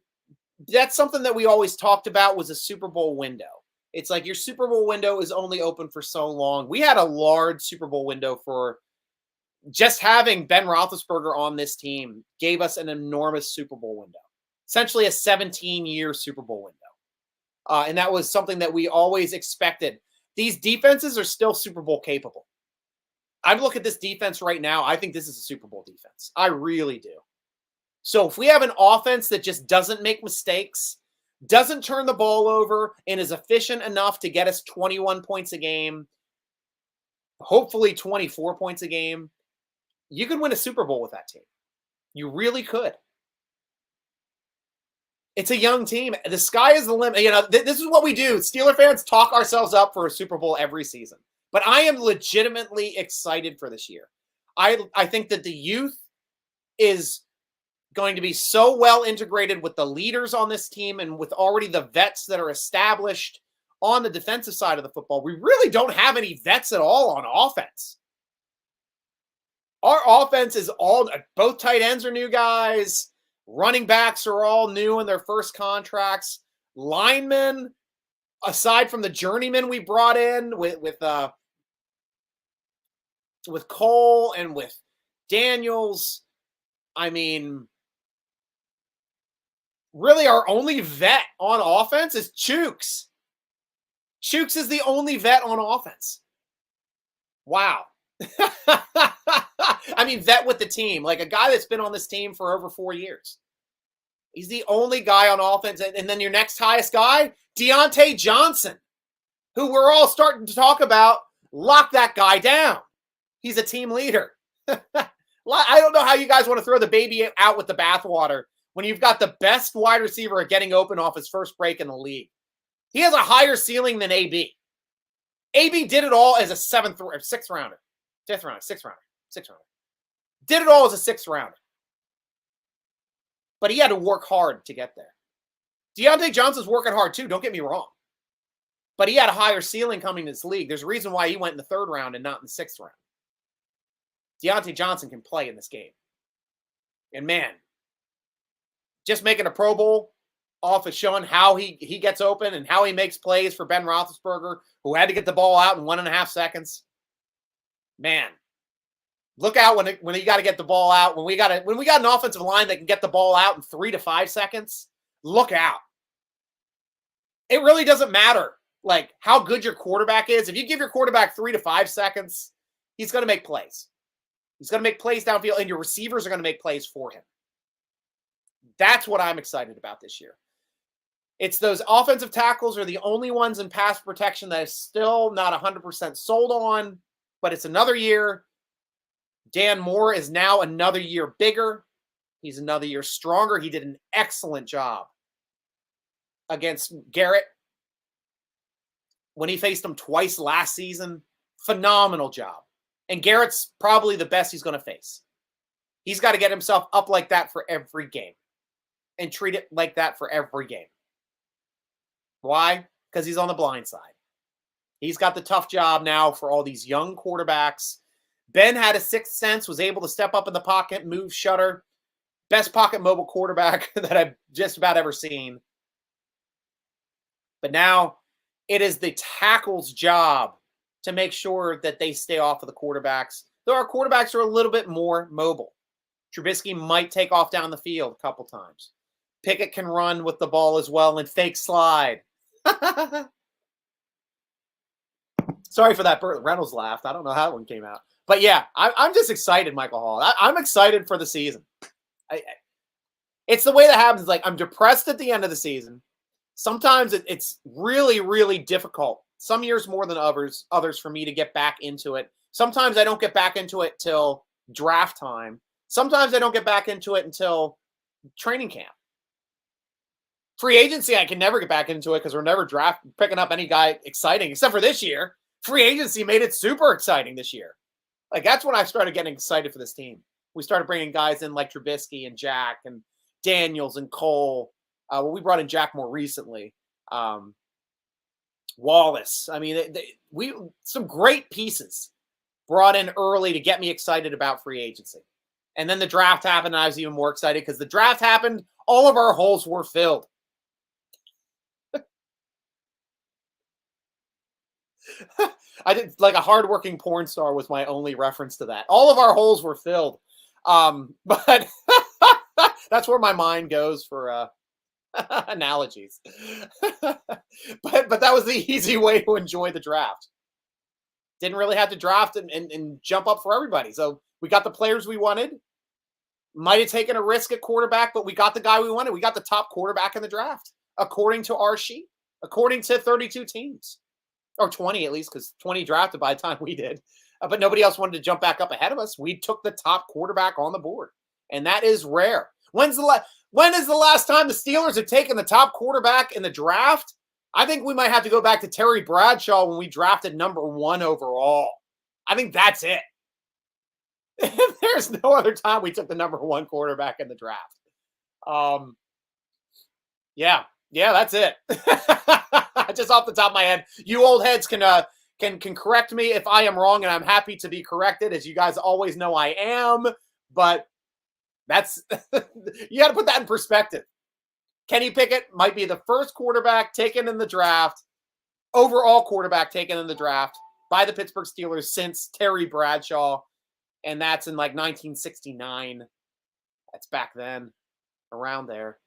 that's something that we always talked about was a Super Bowl window. It's like your Super Bowl window is only open for so long. We had a large Super Bowl window for just having Ben Roethlisberger on this team gave us an enormous Super Bowl window, essentially a 17-year Super Bowl window. And that was something that we always expected. These defenses are still Super Bowl capable. I look at this defense right now. I think this is a Super Bowl defense. I really do. So if we have an offense that just doesn't make mistakes, doesn't turn the ball over, and is efficient enough to get us 21 points a game, hopefully 24 points a game, you could win a Super Bowl with that team. You really could. It's a young team. The sky is the limit. You know, this is what we do. Steeler fans talk ourselves up for a Super Bowl every season. But I am legitimately excited for this year. I think that the youth is going to be so well integrated with the leaders on this team and with already the vets that are established on the defensive side of the football. We really don't have any vets at all on offense. Our offense is all, both tight ends are new guys. Running backs are all new in their first contracts. Linemen, aside from the journeyman we brought in with Cole and with Daniels, I mean, really our only vet on offense is Chooks. Chooks is the only vet on offense. Wow. I mean, vet with the team, like a guy that's been on this team for over 4 years. He's the only guy on offense. And then your next highest guy, Deontay Johnson, who we're all starting to talk about. Lock that guy down. He's a team leader. I don't know how you guys want to throw the baby out with the bathwater when you've got the best wide receiver getting open off his first break in the league. He has a higher ceiling than AB. AB did it all as a sixth rounder. Did it all as a sixth rounder. But he had to work hard to get there. Deontay Johnson's working hard too, don't get me wrong. But he had a higher ceiling coming to this league. There's a reason why he went in the 3rd round and not in the 6th round. Deontay Johnson can play in this game. And man, just making a Pro Bowl off of showing how he gets open and how he makes plays for Ben Roethlisberger, who had to get the ball out in 1.5 seconds. Man, look out when you got to get the ball out. When we got an offensive line that can get the ball out in 3 to 5 seconds, look out. It really doesn't matter like how good your quarterback is. If you give your quarterback 3 to 5 seconds, he's going to make plays. He's going to make plays downfield, and your receivers are going to make plays for him. That's what I'm excited about this year. It's those offensive tackles are the only ones in pass protection that is still not 100% sold on, but it's another year. Dan Moore is now another year bigger. He's another year stronger. He did an excellent job against Garrett when he faced him twice last season. Phenomenal job. And Garrett's probably the best he's going to face. He's got to get himself up like that for every game and treat it like that for every game. Why? Because he's on the blind side. He's got the tough job now for all these young quarterbacks. Ben had a sixth sense, was able to step up in the pocket, move shutter. Best pocket mobile quarterback that I've just about ever seen. But now it is the tackle's job to make sure that they stay off of the quarterbacks. Though our quarterbacks are a little bit more mobile. Trubisky might take off down the field a couple times. Pickett can run with the ball as well and fake slide. Sorry for that Burt Reynolds laugh. I don't know how that one came out. But yeah, I'm just excited, Michael Hall. I'm excited for the season. It's the way that happens. Like, I'm depressed at the end of the season. Sometimes it's really, really difficult. Some years more than others for me to get back into it. Sometimes I don't get back into it till draft time. Sometimes I don't get back into it until training camp. Free agency, I can never get back into it because we're never picking up any guy exciting, except for this year. Free agency made it super exciting this year. Like, that's when I started getting excited for this team. We started bringing guys in like Trubisky and Jack and Daniels and Cole. We brought in Jack more recently. Wallace. I mean, we some great pieces brought in early to get me excited about free agency. And then the draft happened, and I was even more excited because the draft happened. All of our holes were filled. I did like a hardworking porn star was my only reference to that. All of our holes were filled. But that's where my mind goes for analogies. but that was the easy way to enjoy the draft. Didn't really have to draft and jump up for everybody. So we got the players we wanted. Might have taken a risk at quarterback, but we got the guy we wanted. We got the top quarterback in the draft, according to our sheet, according to 32 teams. Or 20 at least, because 20 drafted by the time we did. But nobody else wanted to jump back up ahead of us. We took the top quarterback on the board. And that is rare. When is the last time the Steelers have taken the top quarterback in the draft? I think we might have to go back to Terry Bradshaw when we drafted number 1 overall. I think that's it. There's no other time we took the number 1 quarterback in the draft. Yeah, that's it. Just off the top of my head, you old heads can correct me if I am wrong, and I'm happy to be corrected, as you guys always know I am. But that's you got to put that in perspective. Kenny Pickett might be the first quarterback taken in the draft, overall quarterback taken in the draft by the Pittsburgh Steelers since Terry Bradshaw, and that's in like 1969. That's back then, around there.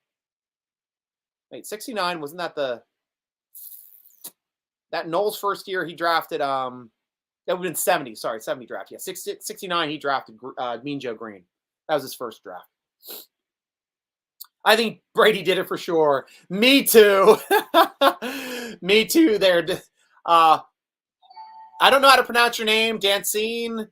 Wait, 69, wasn't that that Knowles' first year he drafted, that would have been 70. Sorry, 70 draft. Yeah, 69 he drafted Mean Joe Green. That was his first draft. I think Brady did it for sure. Me too. Me too there. I don't know how to pronounce your name, Dancine.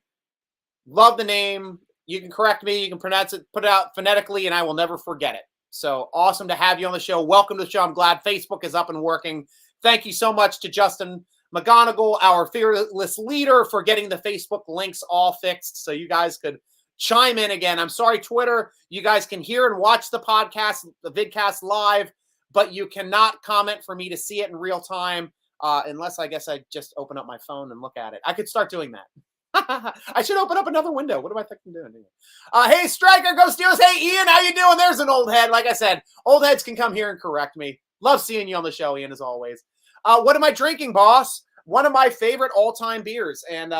Love the name. You can correct me. You can pronounce it, put it out phonetically, and I will never forget it. So awesome to have you on the show. Welcome to the show. I'm glad Facebook is up and working. Thank you so much to Justin McGonigal, our fearless leader, for getting the Facebook links all fixed so you guys could chime in again. I'm sorry, Twitter. You guys can hear and watch the podcast, the vidcast live, but you cannot comment for me to see it in real time. unless I guess I just open up my phone and look at it. I could start doing that. I should open up another window. What am I thinking of doing? Hey, Striker, go Steelers. Hey, Ian, how you doing? There's an old head. Like I said, old heads can come here and correct me. Love seeing you on the show, Ian, as always. What am I drinking, boss? One of my favorite all-time beers, and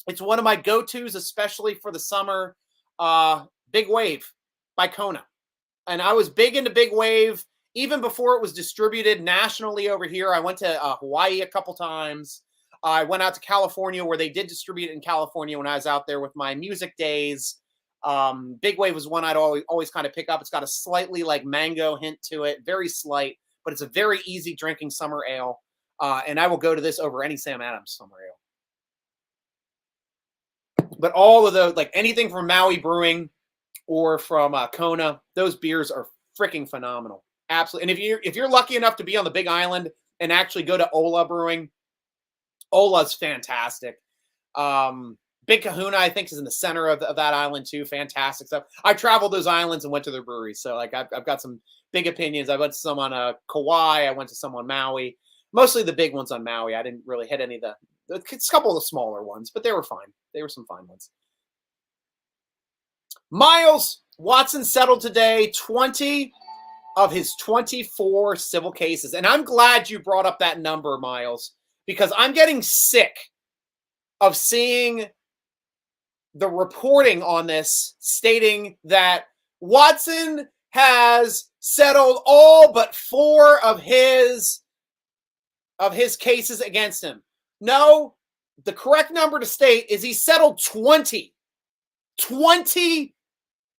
it's one of my go-tos, especially for the summer. Big Wave by Kona. And I was big into Big Wave even before it was distributed nationally over here. I went to Hawaii a couple times. I went out to California where they did distribute it in California when I was out there with my music days. Big Wave was one I'd always kind of pick up. It's got a slightly like mango hint to it, very slight, but it's a very easy drinking summer ale. And I will go to this over any Sam Adams summer ale. But all of those, like anything from Maui Brewing or from Kona, those beers are freaking phenomenal. Absolutely. And if you're lucky enough to be on the Big Island and actually go to Ola Brewing, Ola's fantastic. Big Kahuna, I think, is in the center of that island too. Fantastic stuff. I traveled those islands and went to their breweries, so like I've got some big opinions. I went to some on Kauai. I went to some on Maui. Mostly the big ones on Maui. I didn't really hit any of a couple of the smaller ones, but they were fine. They were some fine ones. Miles Watson settled today 20 of his 24 civil cases, and I'm glad you brought up that number, Miles, because I'm getting sick of seeing the reporting on this stating that Watson has settled all but 4 of his cases against him. No, the correct number to state is he settled 20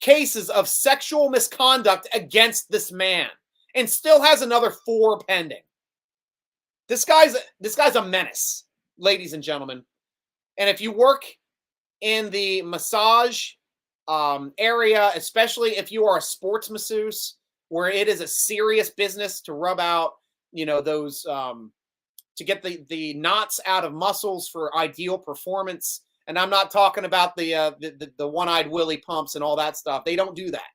cases of sexual misconduct against this man and still has another 4 pending. This guy's a menace, ladies and gentlemen. And if you work in the massage area, especially if you are a sports masseuse, where it is a serious business to rub out, those to get the knots out of muscles for ideal performance. And I'm not talking about the one-eyed Willy pumps and all that stuff. They don't do that.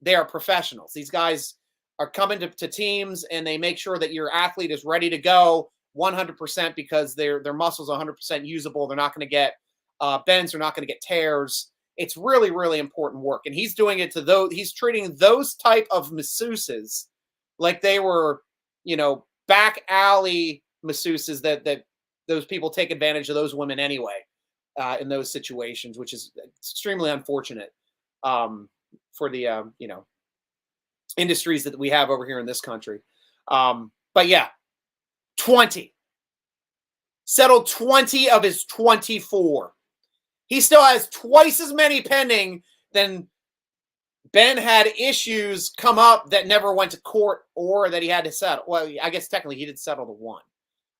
They are professionals. These guys are coming to teams and they make sure that your athlete is ready to go 100% because their muscles are 100% usable. They're not going to get bends. They're not going to get tears. It's really, really important work. And he's doing it to those. He's treating those type of masseuses like they were, back alley masseuses that those people take advantage of those women anyway in those situations, which is extremely unfortunate for the industries that we have over here in this country. But yeah, 20 settled 20 of his 24. He still has twice as many pending than Ben had issues come up that never went to court or that he had to settle. Well, I guess technically he did settle the one.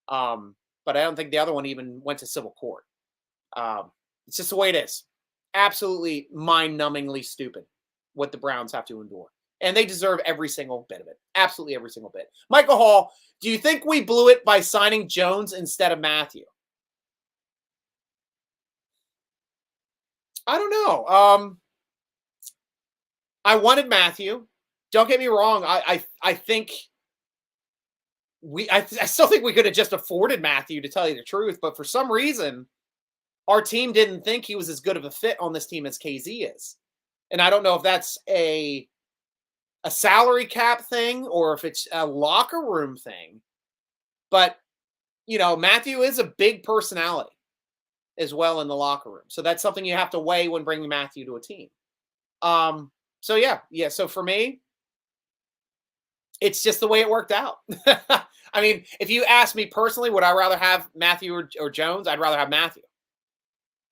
But I don't think the other one even went to civil court. It's just the way it is. Absolutely mind-numbingly stupid what the Browns have to endure. And they deserve every single bit of it. Absolutely every single bit. Michael Hall, do you think we blew it by signing Jones instead of Matthew? I don't know. I wanted Matthew. Don't get me wrong. I think I still think we could have just afforded Matthew, to tell you the truth. But for some reason, our team didn't think he was as good of a fit on this team as KZ is. And I don't know if that's a salary cap thing or if it's a locker room thing. But, Matthew is a big personality as well in the locker room. So that's something you have to weigh when bringing Matthew to a team. So yeah. So for me, it's just the way it worked out. I mean, if you ask me personally, would I rather have Matthew or Jones? I'd rather have Matthew.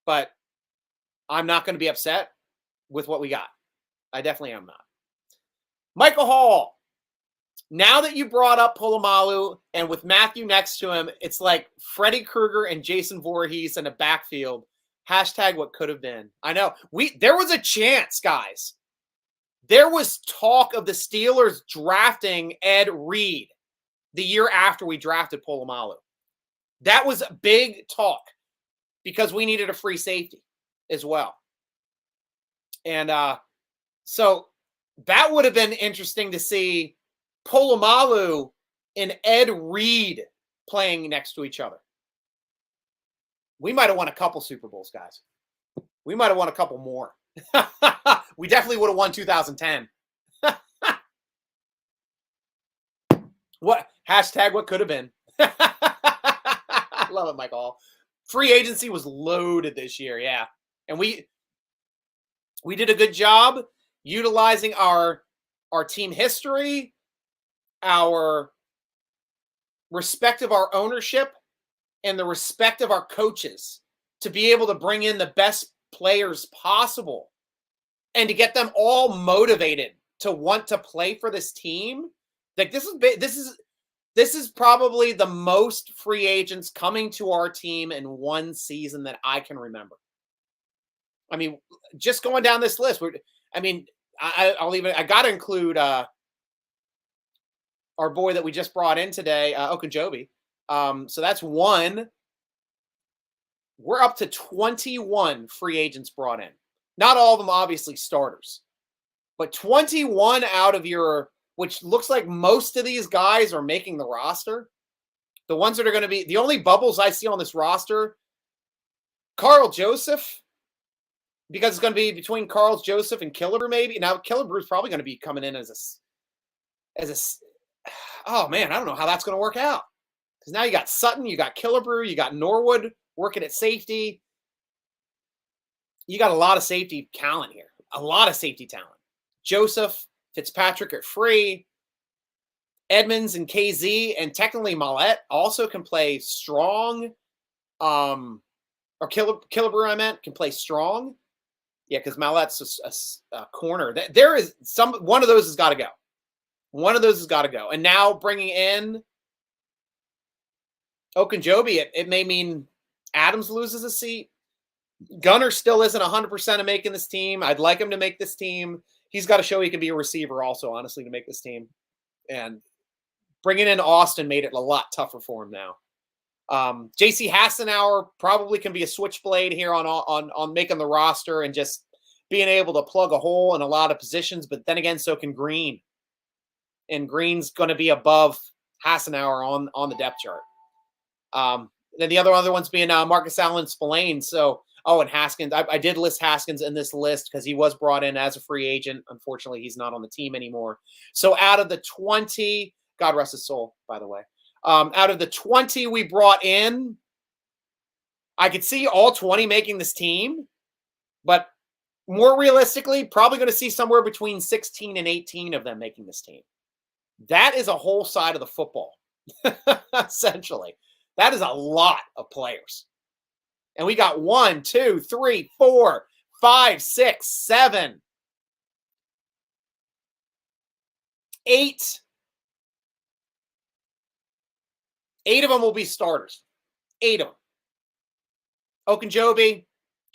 But I'm not going to be upset with what we got. I definitely am not. Michael Hall, now that you brought up Polamalu and with Matthew next to him, it's like Freddy Krueger and Jason Voorhees in a backfield. Hashtag what could have been. I know. There was a chance, guys. There was talk of the Steelers drafting Ed Reed the year after we drafted Polamalu. That was big talk because we needed a free safety as well. And so that would have been interesting to see Polamalu and Ed Reed playing next to each other, we might have won a couple Super Bowls, guys. We might have won a couple more. We definitely would have won 2010. What? Hashtag what could have been. I love it, Michael. Free agency was loaded this year, yeah. And we did a good job utilizing our team history, our respect of our ownership, and the respect of our coaches to be able to bring in the best players possible and to get them all motivated to want to play for this team. Like this is probably the most free agents coming to our team in one season that I can remember. I mean, just going down this list, I got to include our boy that we just brought in today, Ogunjobi. So that's one. We're up to 21 free agents brought in. Not all of them obviously starters, but 21 out of your, which looks like most of these guys are making the roster. The ones that are going to be, the only bubbles I see on this roster, Carl Joseph, because it's going to be between Carl Joseph and Killebrew maybe. Now, Killebrew is probably going to be coming in as a, oh man, I don't know how that's going to work out. Because now you got Sutton, you got Killebrew, you got Norwood working at safety. You got a lot of safety talent here. A lot of safety talent. Joseph, Fitzpatrick at free. Edmonds and KZ, and technically Mallette also can play strong. Or Killebrew, I meant, can play strong. Yeah, because Mallette's a corner. There is one of those has got to go. One of those has got to go. And now bringing in Ogunjobi, it may mean Adams loses a seat. Gunner still isn't 100% of making this team. I'd like him to make this team. He's got to show he can be a receiver also, honestly, to make this team. And bringing in Austin made it a lot tougher for him now. J.C. Hassenauer probably can be a switchblade here on making the roster and just being able to plug a hole in a lot of positions. But then again, so can Green. And Green's going to be above Hassenauer on the depth chart. Then the other ones being Marcus Allen Spillane. So, and Haskins. I did list Haskins in this list because he was brought in as a free agent. Unfortunately, he's not on the team anymore. So out of the 20, God rest his soul, by the way. Out of the 20 we brought in, I could see all 20 making this team. But more realistically, probably going to see somewhere between 16 and 18 of them making this team. That is a whole side of the football, essentially. That is a lot of players. And we got 1, 2, 3, 4, 5, 6, 7, 8. 8 of them will be starters. 8 of them. Ogunjobi,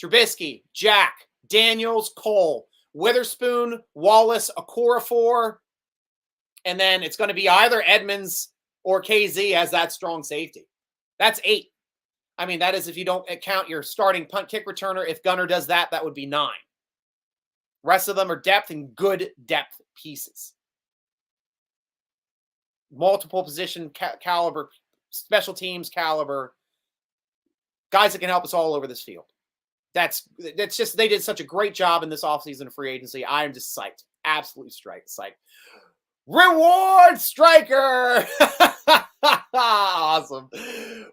Trubisky, Jack, Daniels, Cole, Witherspoon, Wallace, Okorafor. And then it's going to be either Edmonds or KZ as that strong safety. That's 8. I mean, that is if you don't count your starting punt kick returner. If Gunner does that, that would be 9. Rest of them are depth and good depth pieces. Multiple position caliber, special teams caliber. Guys that can help us all over this field. That's just, they did such a great job in this offseason of free agency. I am just psyched. Absolutely psyched. Reward Striker! Awesome.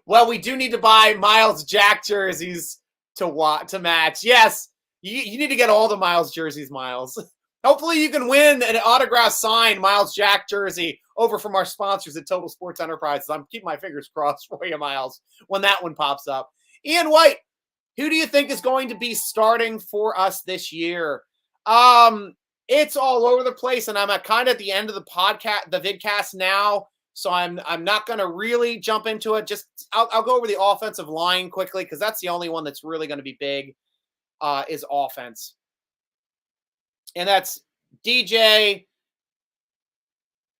Well, we do need to buy Miles Jack jerseys to match. Yes, you need to get all the Miles jerseys, Miles. Hopefully you can win an autograph signed Miles Jack jersey over from our sponsors at Total Sports Enterprises. I'm keeping my fingers crossed for you, Miles, when that one pops up. Ian White, who do you think is going to be starting for us this year? It's all over the place, and I'm kind of at the end of the podcast, the vidcast now, so I'm not going to really jump into it. I'll go over the offensive line quickly because that's the only one that's really going to be big is offense. And that's DJ,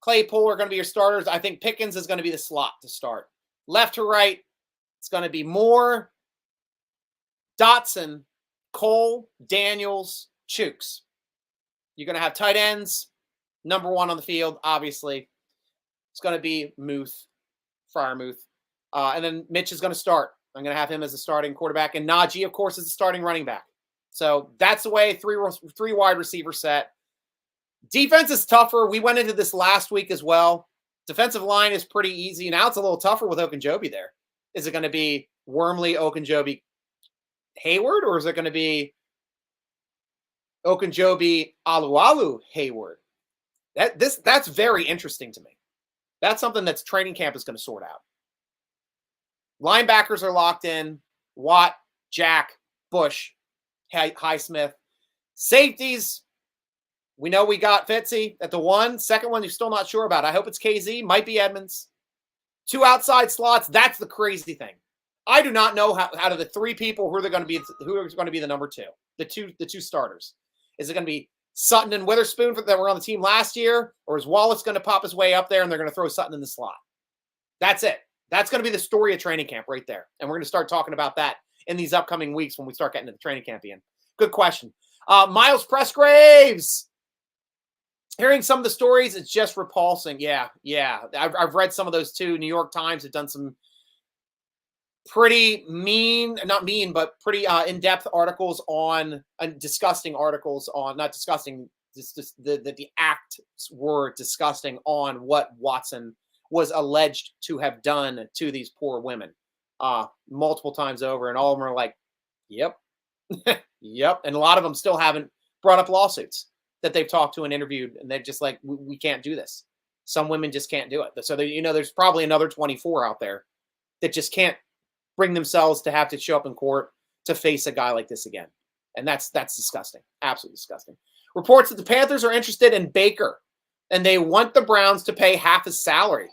Claypool are going to be your starters. I think Pickens is going to be the slot to start. Left to right, it's going to be Moore, Dotson, Cole, Daniels, Chooks. You're going to have tight ends, number 1 on the field, obviously. It's going to be Freiermuth. And then Mitch is going to start. I'm going to have him as a starting quarterback. And Najee, of course, is the starting running back. So that's the way three wide receiver set. Defense is tougher. We went into this last week as well. Defensive line is pretty easy. Now it's a little tougher with Ogunjobi there. Is it going to be Wormley, Ogunjobi, Hayward, or is it going to be Ogunjobi, Alualu, Hayward? That's very interesting to me. That's something that's training camp is going to sort out. Linebackers are locked in. Watt, Jack, Bush, Highsmith. Safeties, we know we got Fitzy at the one. Second one, you're still not sure about. I hope it's KZ. Might be Edmonds. 2 outside slots. That's the crazy thing. I do not know how out of the 3 people who are going to be the number 2. The two starters. Is it going to be Sutton and Witherspoon that were on the team last year, or is Wallace going to pop his way up there and they're going to throw Sutton in the slot? That's it. That's going to be the story of training camp right there. And we're going to start talking about that in these upcoming weeks when we start getting to the training camp in. Good question. Miles Pressgraves. Hearing some of the stories, it's just repulsing. Yeah. I've read some of those too. New York Times have done some pretty not mean, but pretty in-depth articles on, disgusting articles on, not disgusting, just the acts were disgusting on what Watson was alleged to have done to these poor women multiple times over. And all of them are like, yep. Yep. And a lot of them still haven't brought up lawsuits that they've talked to and interviewed. And they're just like, we can't do this. Some women just can't do it. So, there's probably another 24 out there that just can't bring themselves to have to show up in court to face a guy like this again. And that's disgusting. Absolutely disgusting. Reports that the Panthers are interested in Baker and they want the Browns to pay half his salary.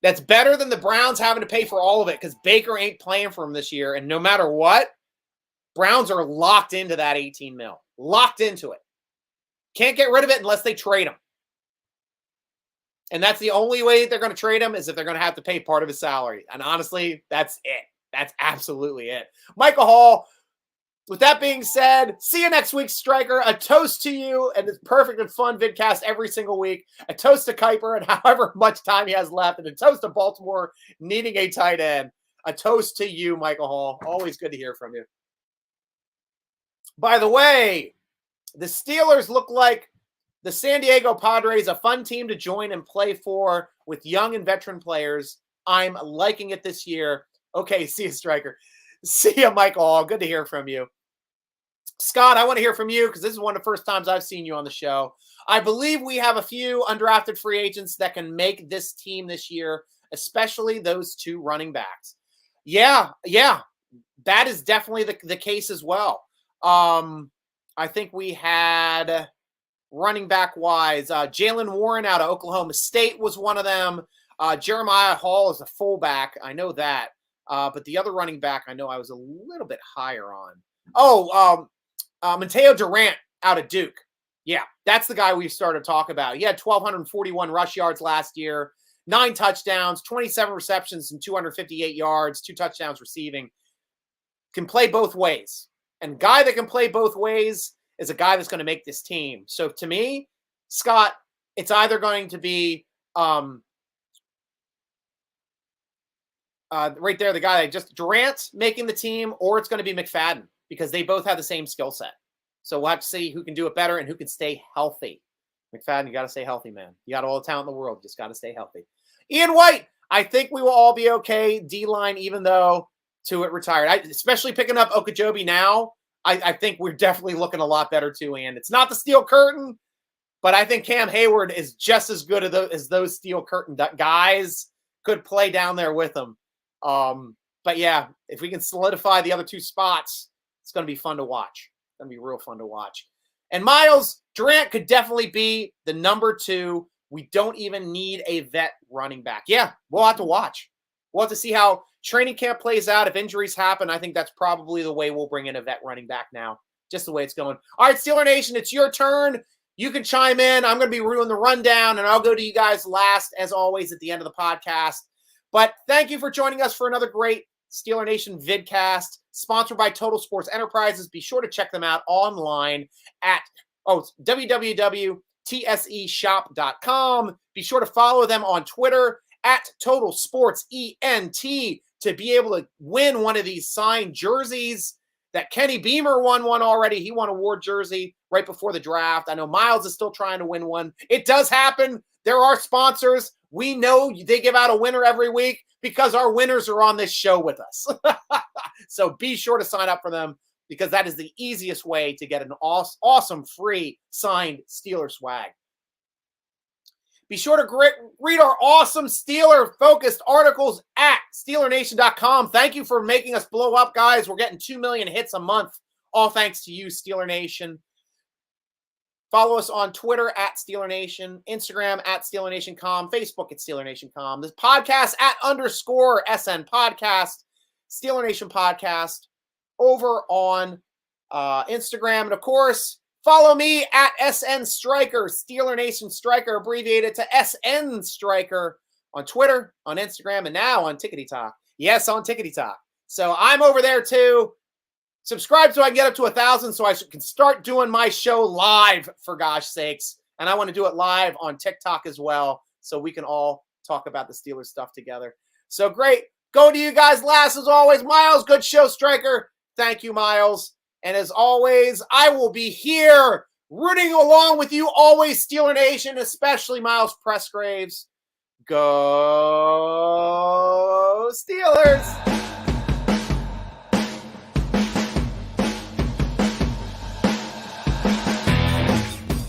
That's better than the Browns having to pay for all of it because Baker ain't playing for him this year. And no matter what, Browns are locked into that $18 million. Locked into it. Can't get rid of it unless they trade him. And that's the only way they're going to trade him is if they're going to have to pay part of his salary. And honestly, that's it. That's absolutely it. Michael Hall, with that being said, see you next week, Stryker. A toast to you and this perfect and fun vidcast every single week. A toast to Kuiper and however much time he has left. And a toast to Baltimore needing a tight end. A toast to you, Michael Hall. Always good to hear from you. By the way, the Steelers look like the San Diego Padres, a fun team to join and play for with young and veteran players. I'm liking it this year. Okay, see you, Stryker. See you, Michael Hall. Good to hear from you. Scott, I want to hear from you because this is one of the first times I've seen you on the show. I believe we have a few undrafted free agents that can make this team this year, especially those 2 running backs. Yeah, that is definitely the case as well. I think we had running back wise, Jalen Warren out of Oklahoma State was one of them. Jeremiah Hall is a fullback. I know that. But the other running back, I know I was a little bit higher on. Mateo Durant out of Duke. Yeah, that's the guy we started to talk about. He had 1,241 rush yards last year, 9 touchdowns, 27 receptions, and 258 yards, 2 touchdowns receiving. Can play both ways. And guy that can play both ways is a guy that's going to make this team. So to me, Scott, it's either going to be right there, the guy that just Durant making the team, or it's going to be McFadden because they both have the same skill set. So we'll have to see who can do it better and who can stay healthy. McFadden, you got to stay healthy, man. You got all the talent in the world. You just got to stay healthy. Ian White, I think we will all be okay. D-line, even though Tuitt retired. Especially picking up Ogunjobi now, I think we're definitely looking a lot better too, and it's not the steel curtain, but I think Cam Hayward is just as good as those steel curtain guys could play down there with them. But yeah, if we can solidify the other 2 spots, it's going to be fun to watch. It's going to be real fun to watch. And Miles Durant could definitely be the number 2. We don't even need a vet running back. Yeah, we'll have to watch. We'll have to see how training camp plays out. If injuries happen, I think that's probably the way we'll bring in a vet running back now, just the way it's going. All right, Steeler Nation, it's your turn. You can chime in. I'm going to be doing the rundown, and I'll go to you guys last, as always, at the end of the podcast. But thank you for joining us for another great Steeler Nation vidcast, sponsored by Total Sports Enterprises. Be sure to check them out online at www.tspei.com. tseshop.com. Be sure to follow them on Twitter at Total Sports ENT to be able to win one of these signed jerseys. That Kenny Beamer won one already. He won a award jersey right before the draft. I know Miles is still trying to win one. It does happen. There are sponsors. We know they give out a winner every week because our winners are on this show with us. So be sure to sign up for them because that is the easiest way to get an awesome free signed Steeler swag. Be sure to read our awesome Steeler-focused articles at SteelerNation.com. Thank you for making us blow up, guys. We're getting 2 million hits a month, all thanks to you, Steeler Nation. Follow us on Twitter at Steeler Nation, Instagram at SteelerNation.com, Facebook at SteelerNation.com. This podcast at _SN Podcast, Steeler Nation Podcast, over on Instagram. And, of course, follow me at SN Striker, Steeler Nation Striker, abbreviated to SN Striker on Twitter, on Instagram, and now on Tickety Talk. Yes, on Tickety Talk. So I'm over there too. Subscribe so I can get up to 1,000 so I can start doing my show live, for gosh sakes. And I want to do it live on TikTok as well so we can all talk about the Steelers stuff together. So great. Go to you guys last as always. Miles, good show, Striker. Thank you, Miles. And as always, I will be here rooting along with you always, Steeler Nation, especially Miles Pressgraves. Go Steelers!